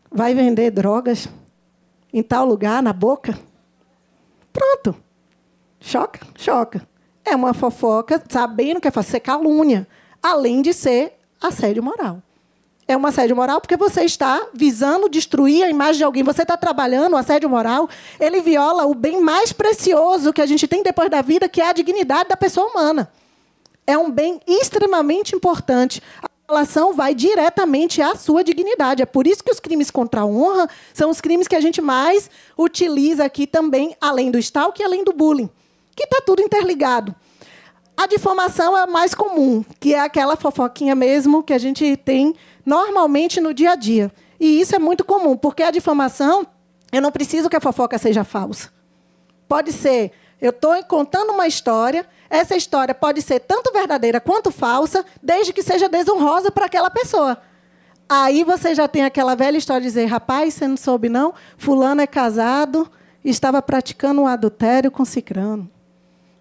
vai vender drogas em tal lugar, na Boca? Pronto. Choca? Choca. É uma fofoca, sabendo que é fazer calúnia, além de ser assédio moral. É um assédio moral porque você está visando destruir a imagem de alguém. Você está trabalhando o assédio moral, ele viola o bem mais precioso que a gente tem depois da vida, que é a dignidade da pessoa humana. É um bem extremamente importante. A violação vai diretamente à sua dignidade. É por isso que os crimes contra a honra são os crimes que a gente mais utiliza aqui também, além do stalking e além do bullying, que está tudo interligado. A difamação é a mais comum, que é aquela fofoquinha mesmo que a gente tem normalmente no dia a dia. E isso é muito comum, porque a difamação, eu não preciso que a fofoca seja falsa. Pode ser, eu estou contando uma história, essa história pode ser tanto verdadeira quanto falsa, desde que seja desonrosa para aquela pessoa. Aí você já tem aquela velha história de dizer: rapaz, você não soube, não? Fulano é casado e estava praticando um adultério com cicrano.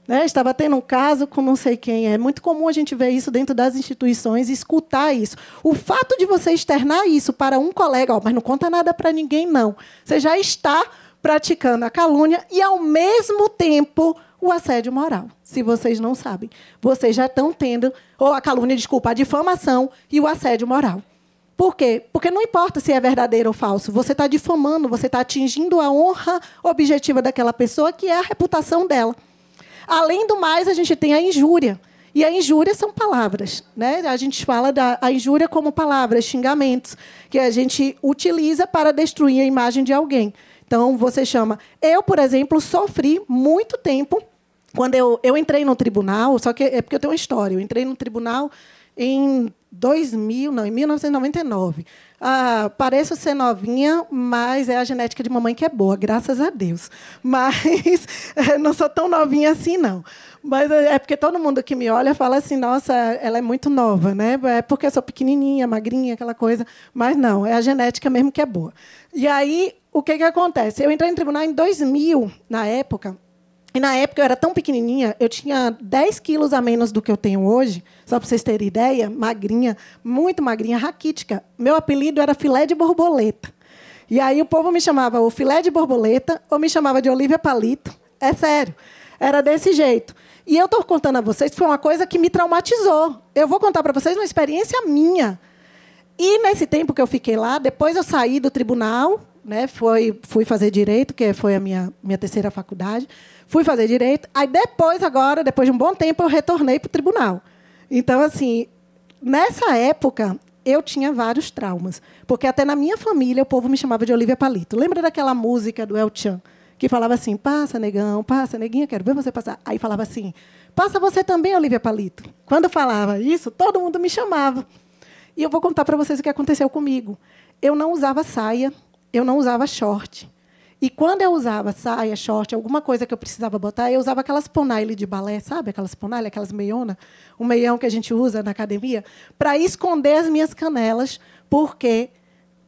Né? Estava tendo um caso com não sei quem. É muito comum a gente ver isso dentro das instituições e escutar isso. O fato de você externar isso para um colega, mas não conta nada para ninguém, não. Você já está praticando a calúnia e, ao mesmo tempo, o assédio moral. Se vocês não sabem, vocês já estão tendo, ou a calúnia, desculpa, a difamação e o assédio moral. Por quê? Porque não importa se é verdadeiro ou falso, você está difamando, você está atingindo a honra objetiva daquela pessoa, que é a reputação dela. Além do mais, a gente tem a injúria. E a injúria são palavras. Né? A gente fala da injúria como palavras, xingamentos, que a gente utiliza para destruir a imagem de alguém. Então, você chama... Eu, por exemplo, sofri muito tempo, quando eu entrei no tribunal, só que é porque eu tenho uma história. Eu entrei no tribunal em 1999. Pareço ser novinha, mas é a genética de mamãe que é boa, graças a Deus. Mas não sou tão novinha assim, não. Mas é porque todo mundo que me olha fala assim, nossa, ela é muito nova, né? É porque eu sou pequenininha, magrinha, aquela coisa. Mas não, é a genética mesmo que é boa. E aí, o que acontece? Eu entrei no tribunal em 2000, na época. E, na época, eu era tão pequenininha, eu tinha 10 quilos a menos do que eu tenho hoje, só para vocês terem ideia, magrinha, muito magrinha, raquítica. Meu apelido era filé de borboleta. E aí o povo me chamava o filé de borboleta ou me chamava de Olívia Palito. É sério, era desse jeito. E eu estou contando a vocês que foi uma coisa que me traumatizou. Eu vou contar para vocês uma experiência minha. E, nesse tempo que eu fiquei lá, depois eu saí do tribunal, né, fui fazer Direito, que foi a minha terceira faculdade. Fui fazer Direito. Aí, depois de um bom tempo, eu retornei para o tribunal. Então, assim, nessa época, eu tinha vários traumas. Porque até na minha família, o povo me chamava de Olívia Palito. Lembra daquela música do El Chan? Que falava assim, passa, negão, passa, neguinha, quero ver você passar. Aí falava assim, passa você também, Olívia Palito. Quando eu falava isso, todo mundo me chamava. E eu vou contar para vocês o que aconteceu comigo. Eu não usava saia, eu não usava short. E quando eu usava saia, short, alguma coisa que eu precisava botar, eu usava aquelas ponaile de balé, sabe? Aquelas ponaile, aquelas meionas, o meião que a gente usa na academia, para esconder as minhas canelas, porque,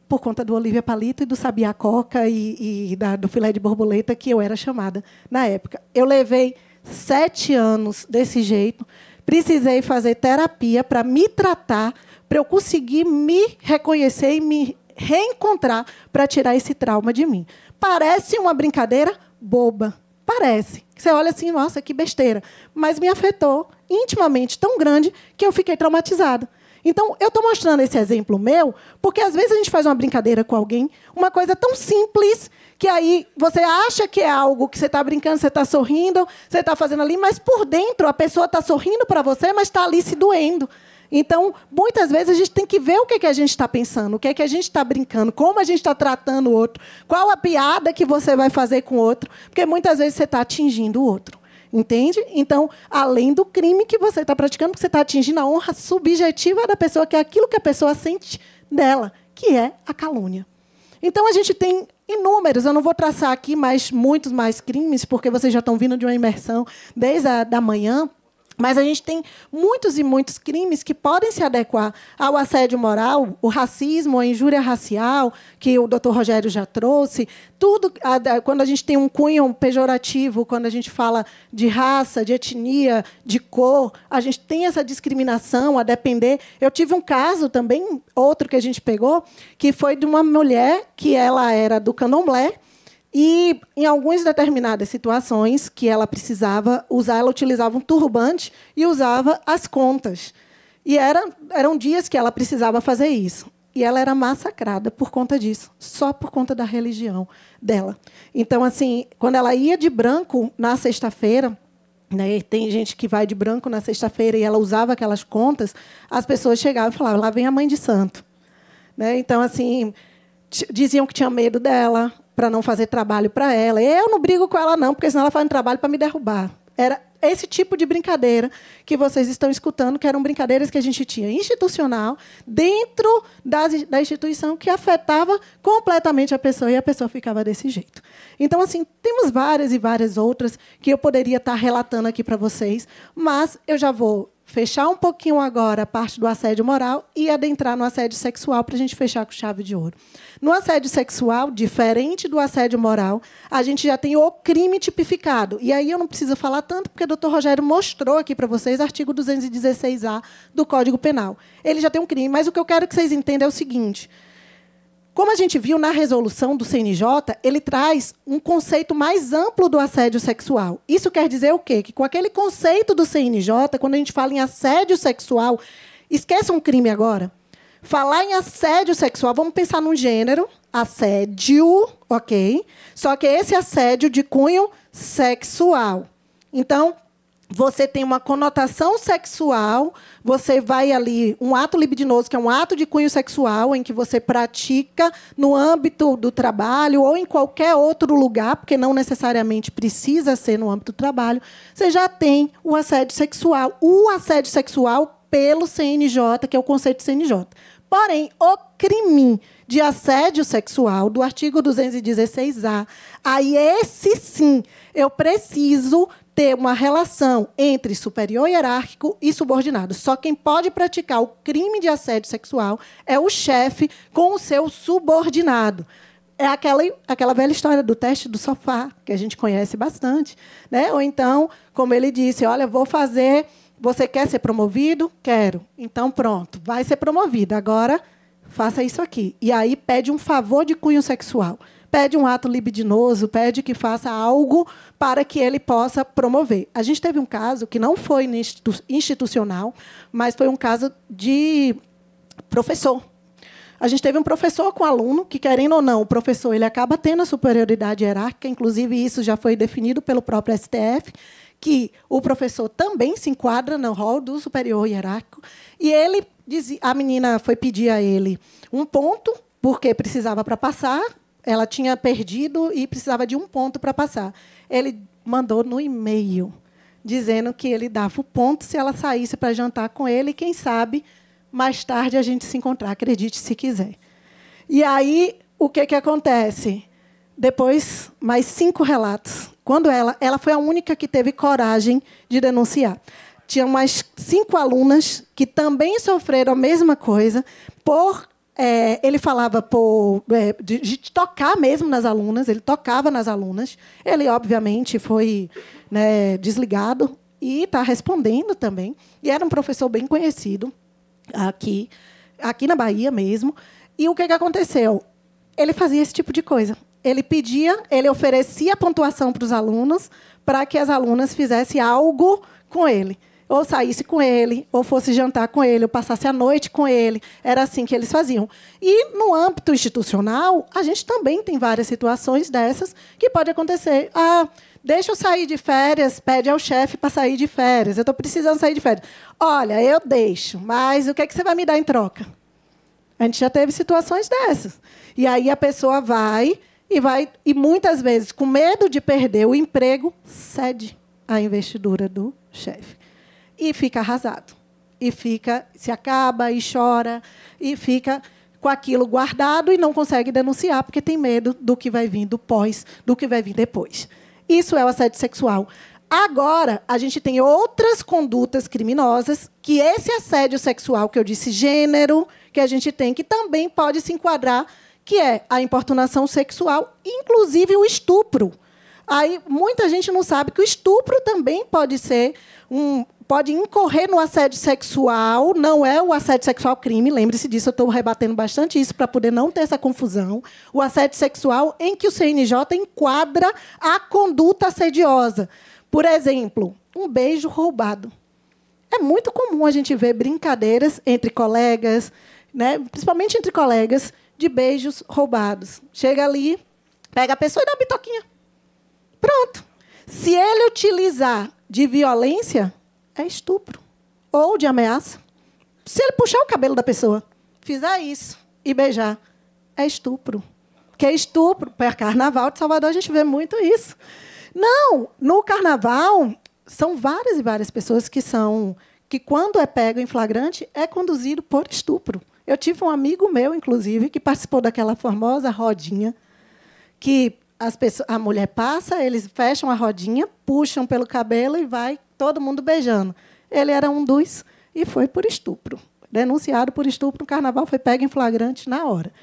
por conta do Olívia Palito e do Sabiá Coca e do filé de borboleta, que eu era chamada na época. Eu levei 7 anos desse jeito, precisei fazer terapia para me tratar, para eu conseguir me reconhecer e me reencontrar para tirar esse trauma de mim. Parece uma brincadeira boba. Parece. Você olha assim, nossa, que besteira. Mas me afetou intimamente tão grande que eu fiquei traumatizada. Então, eu estou mostrando esse exemplo meu, porque, às vezes, a gente faz uma brincadeira com alguém, uma coisa tão simples, que aí você acha que é algo que você está brincando, você está sorrindo, você está fazendo ali, mas, por dentro, a pessoa está sorrindo para você, mas está ali se doendo. Então, muitas vezes, a gente tem que ver o que a gente está pensando, o que a gente está brincando, como a gente está tratando o outro, qual a piada que você vai fazer com o outro, porque, muitas vezes, você está atingindo o outro. Entende? Então, além do crime que você está praticando, você está atingindo a honra subjetiva da pessoa, que é aquilo que a pessoa sente dela, que é a calúnia. Então, a gente tem inúmeros, eu não vou traçar aqui muitos mais crimes, porque vocês já estão vindo de uma imersão desde a manhã, mas a gente tem muitos e muitos crimes que podem se adequar ao assédio moral, o racismo, a injúria racial, que o doutor Rogério já trouxe. Tudo, quando a gente tem um cunho pejorativo, quando a gente fala de raça, de etnia, de cor, a gente tem essa discriminação a depender. Eu tive um caso também, outro que a gente pegou, que foi de uma mulher que ela era do candomblé, e, em algumas determinadas situações que ela precisava usar, ela utilizava um turbante e usava as contas. E eram dias que ela precisava fazer isso. E ela era massacrada por conta disso, só por conta da religião dela. Então, assim, quando ela ia de branco na sexta-feira, né, tem gente que vai de branco na sexta-feira e ela usava aquelas contas, as pessoas chegavam e falavam, lá vem a mãe de santo. Né? Então, assim, diziam que tinha medo dela, para não fazer trabalho para ela. Eu não brigo com ela, não, porque senão ela faz um trabalho para me derrubar. Era esse tipo de brincadeira que vocês estão escutando, que eram brincadeiras que a gente tinha institucional, dentro da instituição, que afetava completamente a pessoa, e a pessoa ficava desse jeito. Então, assim, temos várias e várias outras que eu poderia estar relatando aqui para vocês, mas eu já vou fechar um pouquinho agora a parte do assédio moral e adentrar no assédio sexual para a gente fechar com chave de ouro. No assédio sexual, diferente do assédio moral, a gente já tem o crime tipificado. E aí eu não preciso falar tanto, porque o doutor Rogério mostrou aqui para vocês o artigo 216-A do Código Penal. Ele já tem um crime, mas o que eu quero que vocês entendam é o seguinte. Como a gente viu na resolução do CNJ, ele traz um conceito mais amplo do assédio sexual. Isso quer dizer o quê? Que com aquele conceito do CNJ, quando a gente fala em assédio sexual, esqueça um crime agora. Falar em assédio sexual, vamos pensar num gênero, assédio, ok? Só que esse assédio de cunho sexual. Então, você tem uma conotação sexual, você vai ali, um ato libidinoso, que é um ato de cunho sexual, em que você pratica no âmbito do trabalho ou em qualquer outro lugar, porque não necessariamente precisa ser no âmbito do trabalho, você já tem o assédio sexual. O assédio sexual pelo CNJ, que é o conceito do CNJ. Porém, o crime de assédio sexual do artigo 216-A, aí esse sim, eu preciso ter uma relação entre superior hierárquico e subordinado. Só quem pode praticar o crime de assédio sexual é o chefe com o seu subordinado. É aquela velha história do teste do sofá, que a gente conhece bastante, né? Ou então, como ele disse, olha, vou fazer... Você quer ser promovido? Quero. Então, pronto, vai ser promovido. Agora, faça isso aqui. E aí pede um favor de cunho sexual. Pede um ato libidinoso, pede que faça algo para que ele possa promover. A gente teve um caso que não foi institucional, mas foi um caso de professor. A gente teve um professor com aluno, que, querendo ou não, o professor ele acaba tendo a superioridade hierárquica, inclusive isso já foi definido pelo próprio STF, que o professor também se enquadra no rol do superior hierárquico. E ele dizia, a menina foi pedir a ele um ponto, porque precisava para passar, ela tinha perdido e precisava de um ponto para passar. Ele mandou no e-mail, dizendo que ele dava o ponto se ela saísse para jantar com ele, e, quem sabe, mais tarde a gente se encontrar, acredite se quiser. E aí, o que acontece? Depois, mais 5 relatos. Quando ela foi a única que teve coragem de denunciar. Tinha mais 5 alunas que também sofreram a mesma coisa. Ele falava de tocar mesmo nas alunas, ele tocava nas alunas. Ele, obviamente, foi, né, desligado e está respondendo também. E era um professor bem conhecido aqui na Bahia mesmo. E o que aconteceu? Ele fazia esse tipo de coisa. Ele oferecia pontuação para os alunos para que as alunas fizessem algo com ele. Ou saísse com ele, ou fosse jantar com ele, ou passasse a noite com ele. Era assim que eles faziam. E, no âmbito institucional, a gente também tem várias situações dessas que pode acontecer. Deixa eu sair de férias, pede ao chefe para sair de férias. Eu estou precisando sair de férias. Olha, eu deixo, mas o que é que você vai me dar em troca? A gente já teve situações dessas. E aí a pessoa vai, e muitas vezes, com medo de perder o emprego, cede à investidura do chefe. E fica arrasado. E se acaba, e chora, e fica com aquilo guardado e não consegue denunciar, porque tem medo do que vai vir do que vai vir depois. Isso é o assédio sexual. Agora, a gente tem outras condutas criminosas, que esse assédio sexual, que eu disse gênero, que a gente tem, que também pode se enquadrar, que é a importunação sexual, inclusive o estupro. Aí, muita gente não sabe que o estupro também pode incorrer no assédio sexual, não é o assédio sexual crime, lembre-se disso, eu estou rebatendo bastante isso para poder não ter essa confusão. O assédio sexual em que o CNJ enquadra a conduta assediosa. Por exemplo, um beijo roubado. É muito comum a gente ver brincadeiras entre colegas, né, principalmente entre colegas, de beijos roubados. Chega ali, pega a pessoa e dá uma bitoquinha. Pronto. Se ele utilizar de violência, é estupro. Ou de ameaça. Se ele puxar o cabelo da pessoa, fizer isso e beijar, é estupro. Que é estupro. Para Carnaval de Salvador, a gente vê muito isso. Não, no Carnaval, são várias e várias pessoas que quando é pego em flagrante, é conduzido por estupro. Eu tive um amigo meu, inclusive, que participou daquela famosa rodinha, que a mulher passa, eles fecham a rodinha, puxam pelo cabelo e vai todo mundo beijando. Ele era um dos e foi por estupro. Denunciado por estupro no Carnaval, foi pego em flagrante na hora.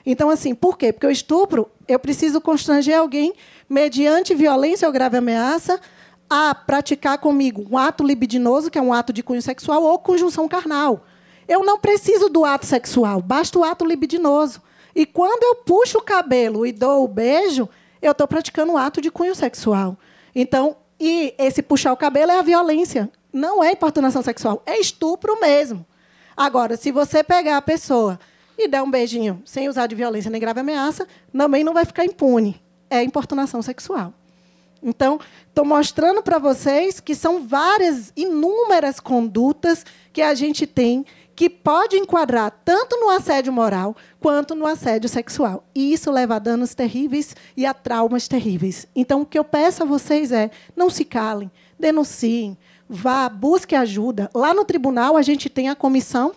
Então, assim, por quê? Porque o estupro, eu preciso constranger alguém, mediante violência ou grave ameaça, a praticar comigo um ato libidinoso, que é um ato de cunho sexual, ou conjunção carnal. Eu não preciso do ato sexual, basta o ato libidinoso. E quando eu puxo o cabelo e dou o beijo, eu estou praticando um ato de cunho sexual. Então, e esse puxar o cabelo é a violência. Não é importunação sexual, é estupro mesmo. Agora, se você pegar a pessoa e der um beijinho sem usar de violência nem grave ameaça, também não vai ficar impune. É importunação sexual. Então, estou mostrando para vocês que são inúmeras condutas que a gente tem que pode enquadrar tanto no assédio moral quanto no assédio sexual. E isso leva a danos terríveis e a traumas terríveis. Então, o que eu peço a vocês é, não se calem, denunciem, vá, busque ajuda. Lá no tribunal, a gente tem a comissão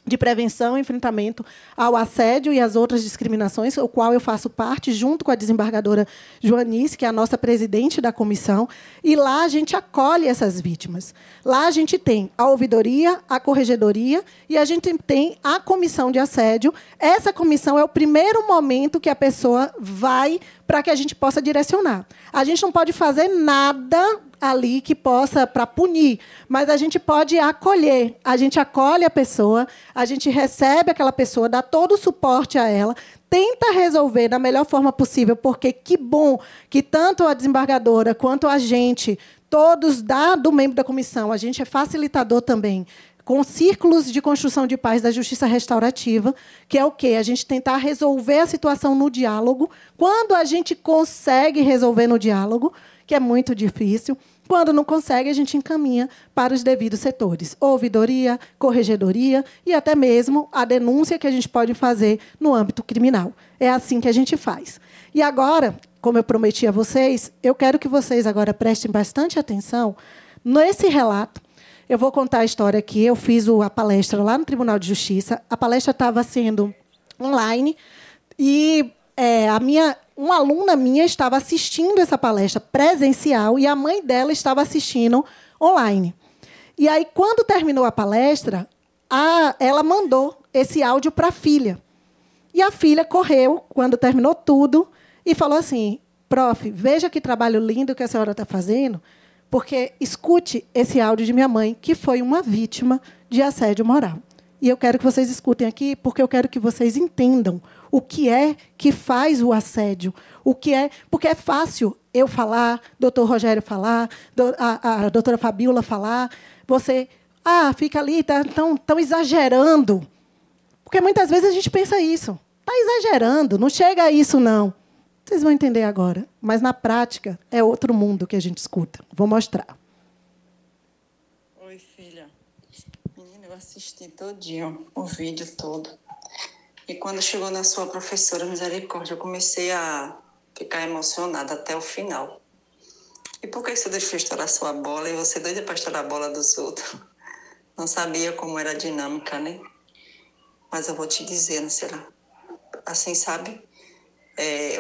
de prevenção e enfrentamento ao assédio e às outras discriminações, o qual eu faço parte, junto com a desembargadora Joanice, que é a nossa presidente da comissão, e lá a gente acolhe essas vítimas. Lá a gente tem a ouvidoria, a corregedoria, e a gente tem a comissão de assédio. Essa comissão é o primeiro momento que a pessoa vai para que a gente possa direcionar. A gente não pode fazer nada ali que possa para punir, mas a gente pode acolher. A gente acolhe a pessoa, a gente recebe aquela pessoa, dá todo o suporte a ela, tenta resolver da melhor forma possível, porque que bom que tanto a desembargadora quanto a gente, todos do membro da comissão, a gente é facilitador também, com círculos de construção de paz da justiça restaurativa, que é o quê? A gente tentar resolver a situação no diálogo. Quando a gente consegue resolver no diálogo, que é muito difícil, quando não consegue, a gente encaminha para os devidos setores. Ouvidoria, corregedoria e até mesmo a denúncia que a gente pode fazer no âmbito criminal. É assim que a gente faz. E agora, como eu prometi a vocês, eu quero que vocês agora prestem bastante atenção nesse relato. Eu vou contar a história aqui. Eu fiz a palestra lá no Tribunal de Justiça. A palestra estava sendo online e uma aluna minha estava assistindo essa palestra presencial e a mãe dela estava assistindo online. E aí, quando terminou a palestra, ela mandou esse áudio para a filha. E a filha correu, quando terminou tudo, e falou assim: prof, veja que trabalho lindo que a senhora está fazendo, porque escute esse áudio de minha mãe, que foi uma vítima de assédio moral. E eu quero que vocês escutem aqui, porque eu quero que vocês entendam o que é que faz o assédio, porque é fácil eu falar, doutor Rogério falar, a doutora Fabiola falar, você, fica ali, estão exagerando. Porque muitas vezes a gente pensa isso, está exagerando, não chega a isso, não. Vocês vão entender agora, mas na prática é outro mundo que a gente escuta. Vou mostrar. Oi, filha. Menina, eu assisti todinho, o vídeo todo. E quando chegou na sua professora Misericórdia, eu comecei a ficar emocionada até o final. E por que você deixou estourar sua bola e você doida para estourar a bola dos outros? Não sabia como era a dinâmica, né? Mas eu vou te dizer, não será? Assim, sabe?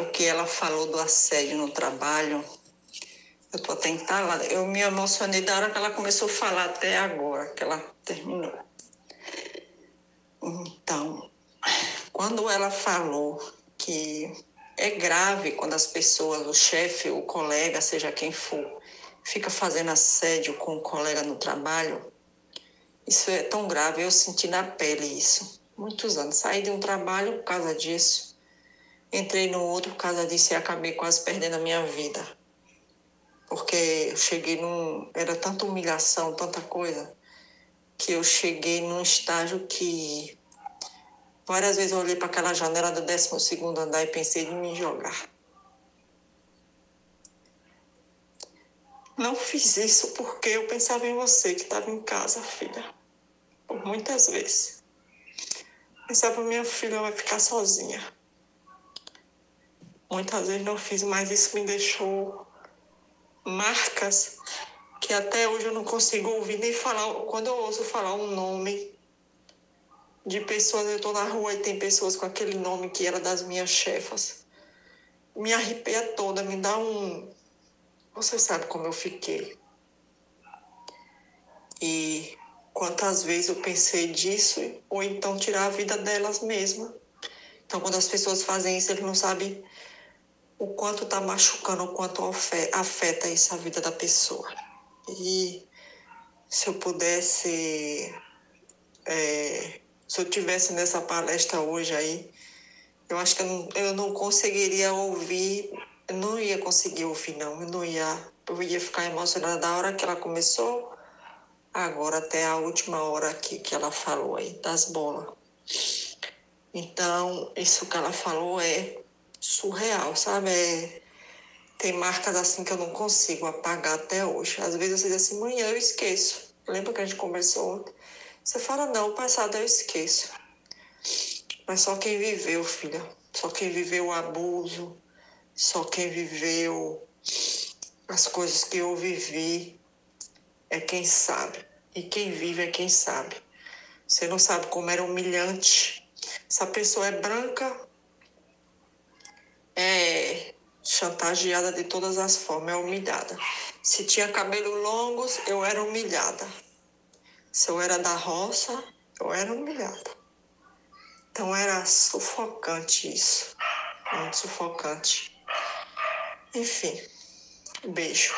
O que ela falou do assédio no trabalho, eu estou até entalada. Eu me emocionei da hora que ela começou a falar até agora, que ela terminou. Então, quando ela falou que é grave quando as pessoas, o chefe, o colega, seja quem for, fica fazendo assédio com o colega no trabalho, isso é tão grave, eu senti na pele isso. Muitos anos. Saí de um trabalho por causa disso. Entrei no outro por causa disso e acabei quase perdendo a minha vida. Porque eu cheguei era tanta humilhação, tanta coisa, que eu cheguei num estágio que várias vezes eu olhei para aquela janela do 12º andar e pensei em me jogar. Não fiz isso porque eu pensava em você que estava em casa, filha. Por muitas vezes. Pensava, minha filha vai ficar sozinha. Muitas vezes não fiz, mas isso me deixou marcas que até hoje eu não consigo ouvir nem falar. Quando eu ouço falar um nome de pessoas, eu estou na rua e tem pessoas com aquele nome que era das minhas chefas, me arrepia toda, me dá um... Você sabe como eu fiquei. E quantas vezes eu pensei disso, ou então tirar a vida delas mesmas. Então, quando as pessoas fazem isso, eles não sabem o quanto está machucando, o quanto afeta isso a vida da pessoa. E se eu pudesse, se eu tivesse nessa palestra hoje aí, eu acho que eu não conseguiria ouvir, eu não ia conseguir ouvir, não. Eu ia ficar emocionada da hora que ela começou, agora até a última hora que ela falou aí, das bolas. Então, isso que ela falou é surreal, sabe? Tem marcas assim que eu não consigo apagar até hoje. Às vezes você diz assim, mãe, eu esqueço. Lembra que a gente conversou ontem? Você fala, não, o passado eu esqueço. Mas só quem viveu, filha. Só quem viveu o abuso. Só quem viveu as coisas que eu vivi. é quem sabe. E quem vive é quem sabe. Você não sabe como era humilhante. Essa pessoa é branca, é chantageada de todas as formas, é humilhada. Se tinha cabelos longos, eu era humilhada. Se eu era da roça, eu era humilhada. Então era sufocante isso. Muito sufocante. Enfim, beijo.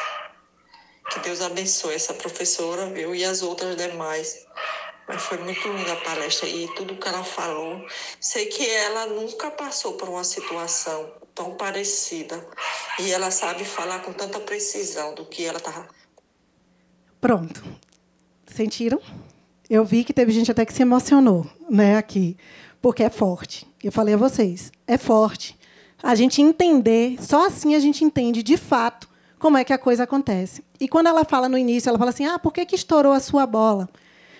Que Deus abençoe essa professora, viu? E as outras demais. Mas foi muito linda a palestra e tudo que ela falou. Sei que ela nunca passou por uma situação tão parecida. E ela sabe falar com tanta precisão do que ela estava. Pronto. Sentiram? Eu vi que teve gente até que se emocionou, né, aqui. Porque é forte. Eu falei a vocês, é forte. A gente entender, só assim a gente entende, de fato, como é que a coisa acontece. E quando ela fala no início, ela fala assim, por que estourou a sua bola?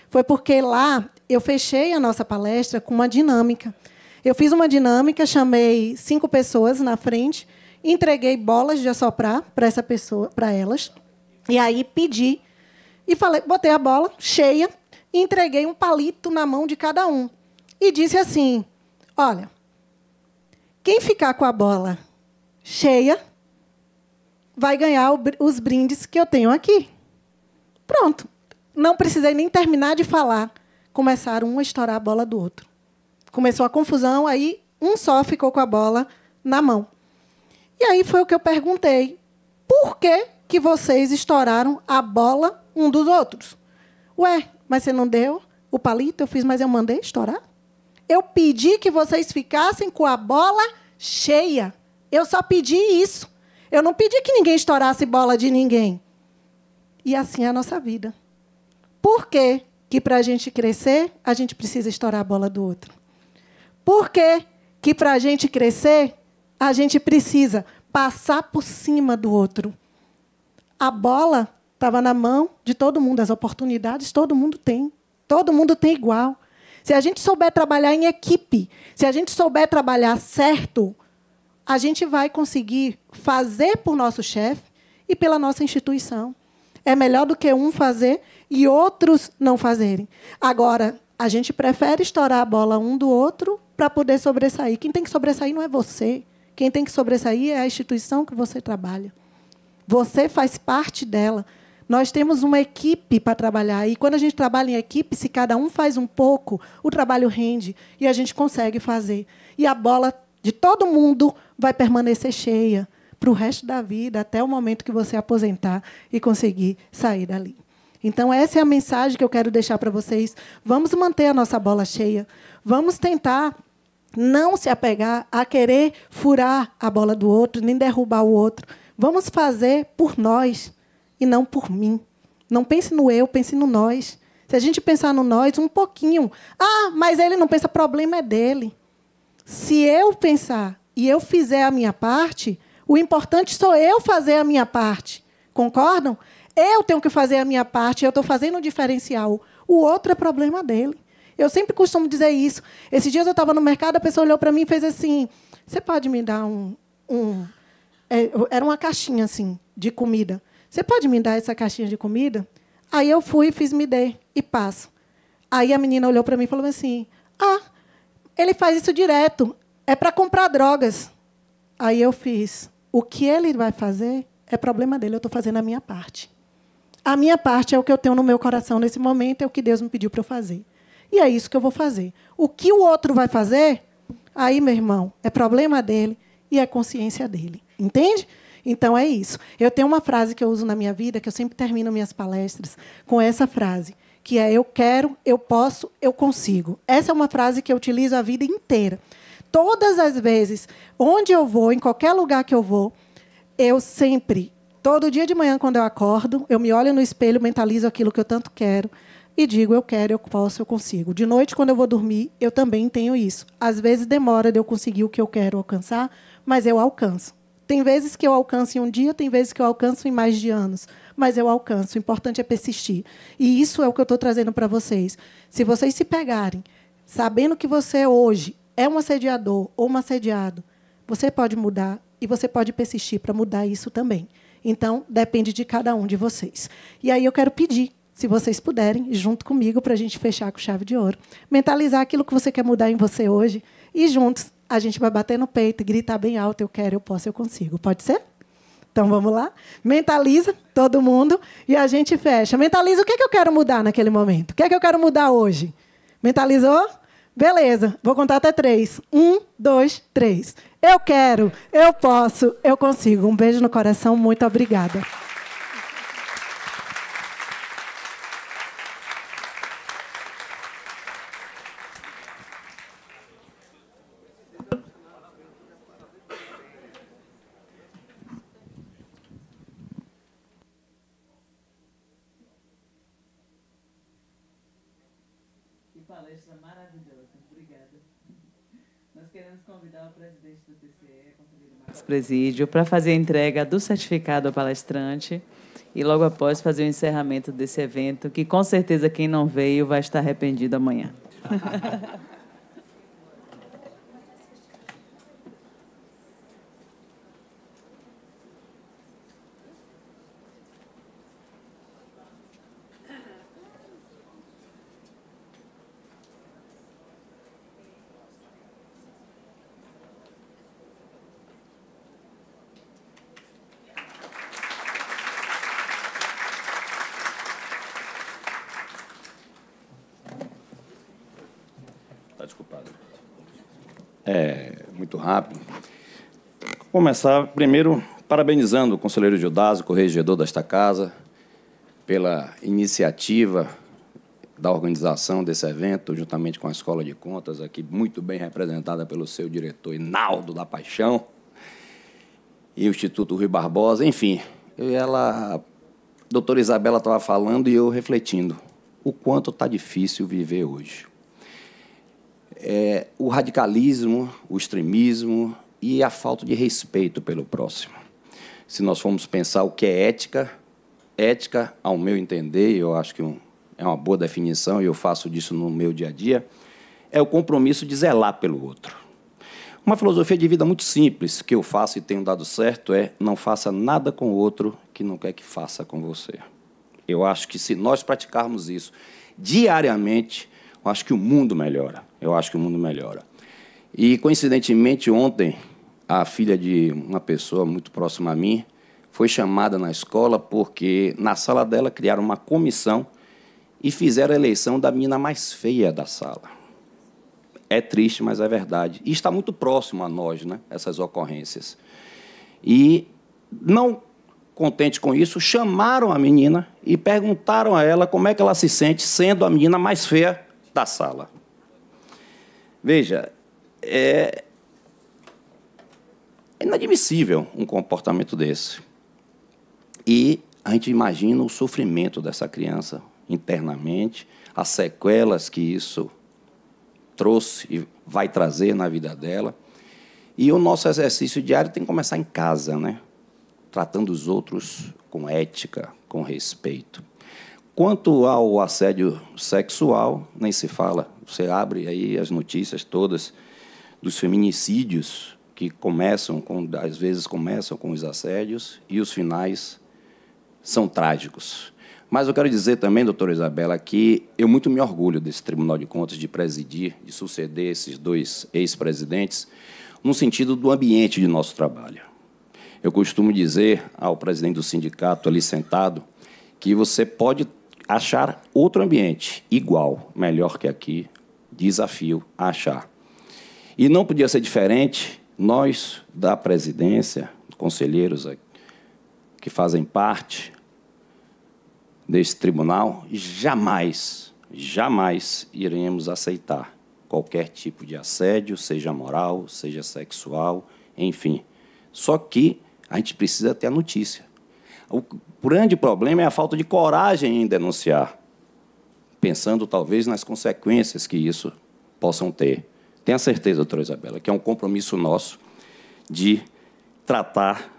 Foi porque lá eu fechei a nossa palestra com uma dinâmica. Eu fiz uma dinâmica, chamei 5 pessoas na frente, entreguei bolas de assoprar para essa pessoa, para elas, e aí pedi e falei, botei a bola cheia e entreguei um palito na mão de cada um e disse assim: olha, quem ficar com a bola cheia vai ganhar os brindes que eu tenho aqui. Pronto. Não precisei nem terminar de falar. Começaram um a estourar a bola do outro. Começou a confusão, aí um só ficou com a bola na mão. E aí foi o que eu perguntei. Por que vocês estouraram a bola um dos outros? Ué, mas você não deu o palito? Eu fiz, mas eu mandei estourar. Eu pedi que vocês ficassem com a bola cheia. Eu só pedi isso. Eu não pedi que ninguém estourasse bola de ninguém. E assim é a nossa vida. Por que para a gente crescer, a gente precisa estourar a bola do outro? Por que para a gente crescer, a gente precisa passar por cima do outro? A bola estava na mão de todo mundo, as oportunidades todo mundo tem. Todo mundo tem igual. Se a gente souber trabalhar em equipe, se a gente souber trabalhar certo, a gente vai conseguir fazer por nosso chefe e pela nossa instituição. É melhor do que um fazer e outros não fazerem. Agora, a gente prefere estourar a bola um do outro para poder sobressair. Quem tem que sobressair não é você. Quem tem que sobressair é a instituição que você trabalha. Você faz parte dela. Nós temos uma equipe para trabalhar. E, quando a gente trabalha em equipe, se cada um faz um pouco, o trabalho rende e a gente consegue fazer. E a bola de todo mundo vai permanecer cheia para o resto da vida, até o momento que você aposentar e conseguir sair dali. Então, essa é a mensagem que eu quero deixar para vocês. Vamos manter a nossa bola cheia. Vamos tentar não se apegar a querer furar a bola do outro, nem derrubar o outro. Vamos fazer por nós e não por mim. Não pense no eu, pense no nós. Se a gente pensar no nós, um pouquinho. Mas ele não pensa, problema é dele. Se eu pensar e eu fizer a minha parte, o importante sou eu fazer a minha parte. Concordam? Eu tenho que fazer a minha parte, eu estou fazendo um diferencial. O outro é problema dele. Eu sempre costumo dizer isso. Esses dias eu estava no mercado, a pessoa olhou para mim e fez assim, você pode me dar era uma caixinha assim, de comida. Você pode me dar essa caixinha de comida? Aí eu fui e fiz, me dê, e passo. Aí a menina olhou para mim e falou assim, ele faz isso direto, é para comprar drogas. Aí eu fiz, o que ele vai fazer é problema dele, eu estou fazendo a minha parte. A minha parte é o que eu tenho no meu coração nesse momento, é o que Deus me pediu para eu fazer. E é isso que eu vou fazer. O que o outro vai fazer, aí, meu irmão, é problema dele e é consciência dele. Entende? Então, é isso. Eu tenho uma frase que eu uso na minha vida, que eu sempre termino minhas palestras com essa frase, que é: eu quero, eu posso, eu consigo. Essa é uma frase que eu utilizo a vida inteira. Todas as vezes, onde eu vou, em qualquer lugar que eu vou, eu sempre, todo dia de manhã, quando eu acordo, eu me olho no espelho, mentalizo aquilo que eu tanto quero e digo: eu quero, eu posso, eu consigo. De noite, quando eu vou dormir, eu também tenho isso. Às vezes demora de eu conseguir o que eu quero alcançar, mas eu alcanço. Tem vezes que eu alcanço em um dia, tem vezes que eu alcanço em mais de anos, mas eu alcanço. O importante é persistir. E isso é o que eu estou trazendo para vocês. Se vocês se pegarem, sabendo que você hoje é um assediador ou um assediado, você pode mudar e você pode persistir para mudar isso também. Então, depende de cada um de vocês. E aí eu quero pedir, se vocês puderem, junto comigo, para a gente fechar com chave de ouro, mentalizar aquilo que você quer mudar em você hoje, e juntos a gente vai bater no peito e gritar bem alto: eu quero, eu posso, eu consigo. Pode ser? Então, vamos lá? Mentaliza, todo mundo, e a gente fecha. Mentaliza o que eu quero mudar naquele momento. O que eu quero mudar hoje? Mentalizou? Beleza, vou contar até 3. 1, 2, 3. Eu quero, eu posso, eu consigo. Um beijo no coração, muito obrigada. Palestra maravilhosa. Obrigada. Nós queremos convidar o presidente do TCE, conselheiro Marcos Presídio, para fazer a entrega do certificado ao palestrante e, logo após, fazer o encerramento desse evento, que, com certeza, quem não veio vai estar arrependido amanhã. Desculpado. Muito rápido. Vou começar, primeiro, parabenizando o conselheiro Gildásio, corregedor desta casa, pela iniciativa da organização desse evento, juntamente com a Escola de Contas, aqui muito bem representada pelo seu diretor, Hinaldo da Paixão, e o Instituto Rui Barbosa. Enfim, a doutora Isabela estava falando e eu refletindo o quanto está difícil viver hoje. O radicalismo, o extremismo e a falta de respeito pelo próximo. Se nós formos pensar o que é ética, ética, ao meu entender, eu acho que é uma boa definição, e eu faço disso no meu dia a dia, é o compromisso de zelar pelo outro. Uma filosofia de vida muito simples, que eu faço e tenho dado certo, é: não faça nada com o outro que não quer que faça com você. Eu acho que, se nós praticarmos isso diariamente, eu acho que o mundo melhora. E, coincidentemente, ontem, a filha de uma pessoa muito próxima a mim foi chamada na escola porque, na sala dela, criaram uma comissão e fizeram a eleição da menina mais feia da sala. É triste, mas é verdade. E está muito próximo a nós, né, essas ocorrências. E, não contente com isso, chamaram a menina e perguntaram a ela como é que ela se sente sendo a menina mais feia da sala. Veja, é inadmissível um comportamento desse. E a gente imagina o sofrimento dessa criança internamente, as sequelas que isso trouxe e vai trazer na vida dela. E o nosso exercício diário tem que começar em casa, né? Tratando os outros com ética, com respeito. Quanto ao assédio sexual, nem se fala. Você abre aí as notícias todas dos feminicídios que às vezes começam com os assédios e os finais são trágicos. Mas eu quero dizer também, doutora Isabela, que eu muito me orgulho desse Tribunal de Contas, de presidir, de suceder esses 2 ex-presidentes, no sentido do ambiente de nosso trabalho. Eu costumo dizer ao presidente do sindicato ali sentado que você pode achar outro ambiente igual, melhor que aqui, desafio a achar. E não podia ser diferente, nós, da presidência, conselheiros que fazem parte desse tribunal, jamais iremos aceitar qualquer tipo de assédio, seja moral, seja sexual, enfim. Só que a gente precisa ter a notícia. O grande problema é a falta de coragem em denunciar, pensando, talvez, nas consequências que isso possam ter. Tenha certeza, doutora Isabela, que é um compromisso nosso de tratar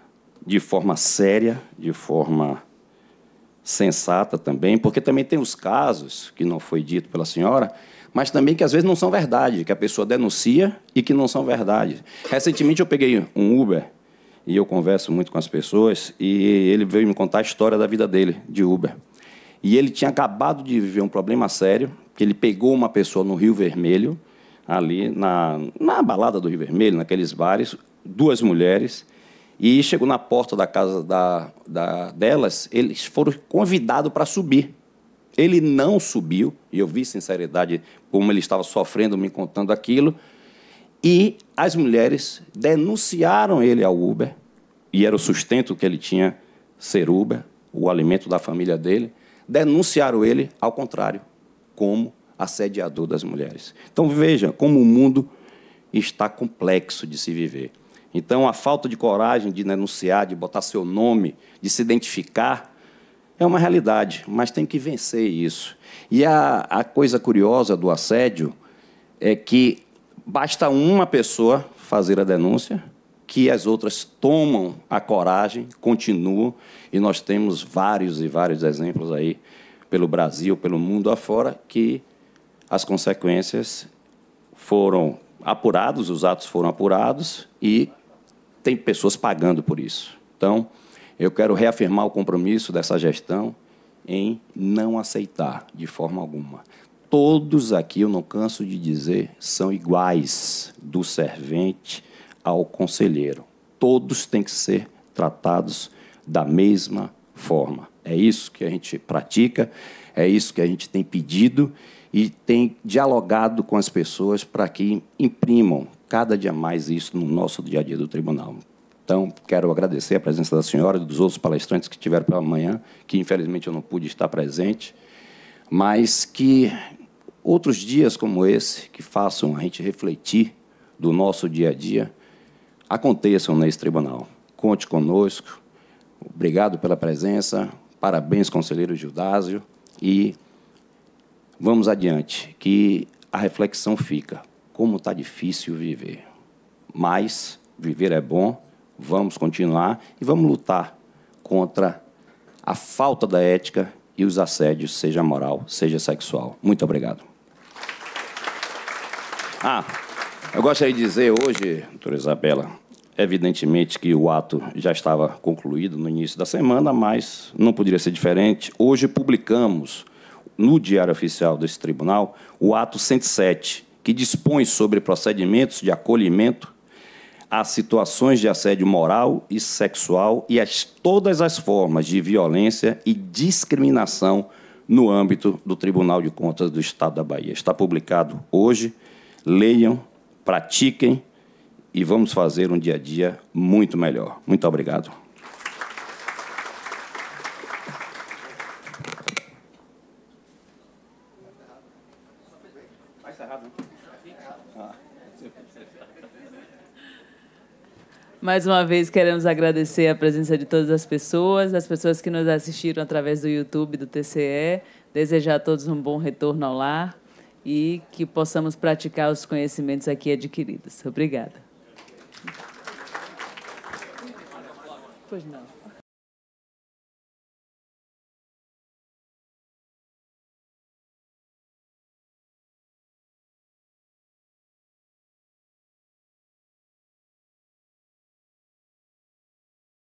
de forma séria, de forma sensata também, porque também tem os casos, que não foi dito pela senhora, mas também que, às vezes, não são verdade, que a pessoa denuncia e que não são verdade. Recentemente, eu peguei um Uber e eu converso muito com as pessoas, e ele veio me contar a história da vida dele, de Uber. E ele tinha acabado de viver um problema sério, que ele pegou uma pessoa no Rio Vermelho, ali na balada do Rio Vermelho, naqueles bares, 2 mulheres, e chegou na porta da casa delas, eles foram convidados para subir. Ele não subiu, e eu vi sinceridade como ele estava sofrendo, me contando aquilo, e as mulheres denunciaram ele ao Uber, e era o sustento que ele tinha ser Uber, o alimento da família dele, denunciaram ele, ao contrário, como assediador das mulheres. Então, veja como o mundo está complexo de se viver. Então, a falta de coragem de denunciar, de botar seu nome, de se identificar, é uma realidade, mas tem que vencer isso. E a coisa curiosa do assédio é que basta uma pessoa fazer a denúncia, que as outras tomam a coragem, continuam, e nós temos vários e vários exemplos aí pelo Brasil, pelo mundo afora, que as consequências foram apuradas, os atos foram apurados e tem pessoas pagando por isso. Então, eu quero reafirmar o compromisso dessa gestão em não aceitar de forma alguma. Todos aqui, eu não canso de dizer, são iguais, do servente ao conselheiro. Todos têm que ser tratados da mesma forma. É isso que a gente pratica, é isso que a gente tem pedido e tem dialogado com as pessoas para que imprimam cada dia mais isso no nosso dia a dia do tribunal. Então, quero agradecer a presença da senhora e dos outros palestrantes que tiveram pela manhã, que, infelizmente, eu não pude estar presente, mas que outros dias como esse, que façam a gente refletir do nosso dia a dia, aconteçam nesse tribunal. Conte conosco. Obrigado pela presença. Parabéns, conselheiro Gildásio. E vamos adiante, que a reflexão fica. Como está difícil viver. Mas viver é bom, vamos continuar e vamos lutar contra a falta da ética e os assédios, seja moral, seja sexual. Muito obrigado. Eu gostaria de dizer hoje, doutora Isabela, evidentemente que o ato já estava concluído no início da semana, mas não poderia ser diferente. Hoje publicamos no Diário Oficial desse tribunal o ato 107, que dispõe sobre procedimentos de acolhimento a situações de assédio moral e sexual e todas as formas de violência e discriminação no âmbito do Tribunal de Contas do Estado da Bahia. Está publicado hoje. Leiam, pratiquem e vamos fazer um dia a dia muito melhor. Muito obrigado. Mais uma vez, queremos agradecer a presença de todas as pessoas que nos assistiram através do YouTube do TCE, desejar a todos um bom retorno ao lar e que possamos praticar os conhecimentos aqui adquiridos. Obrigada. Pois não.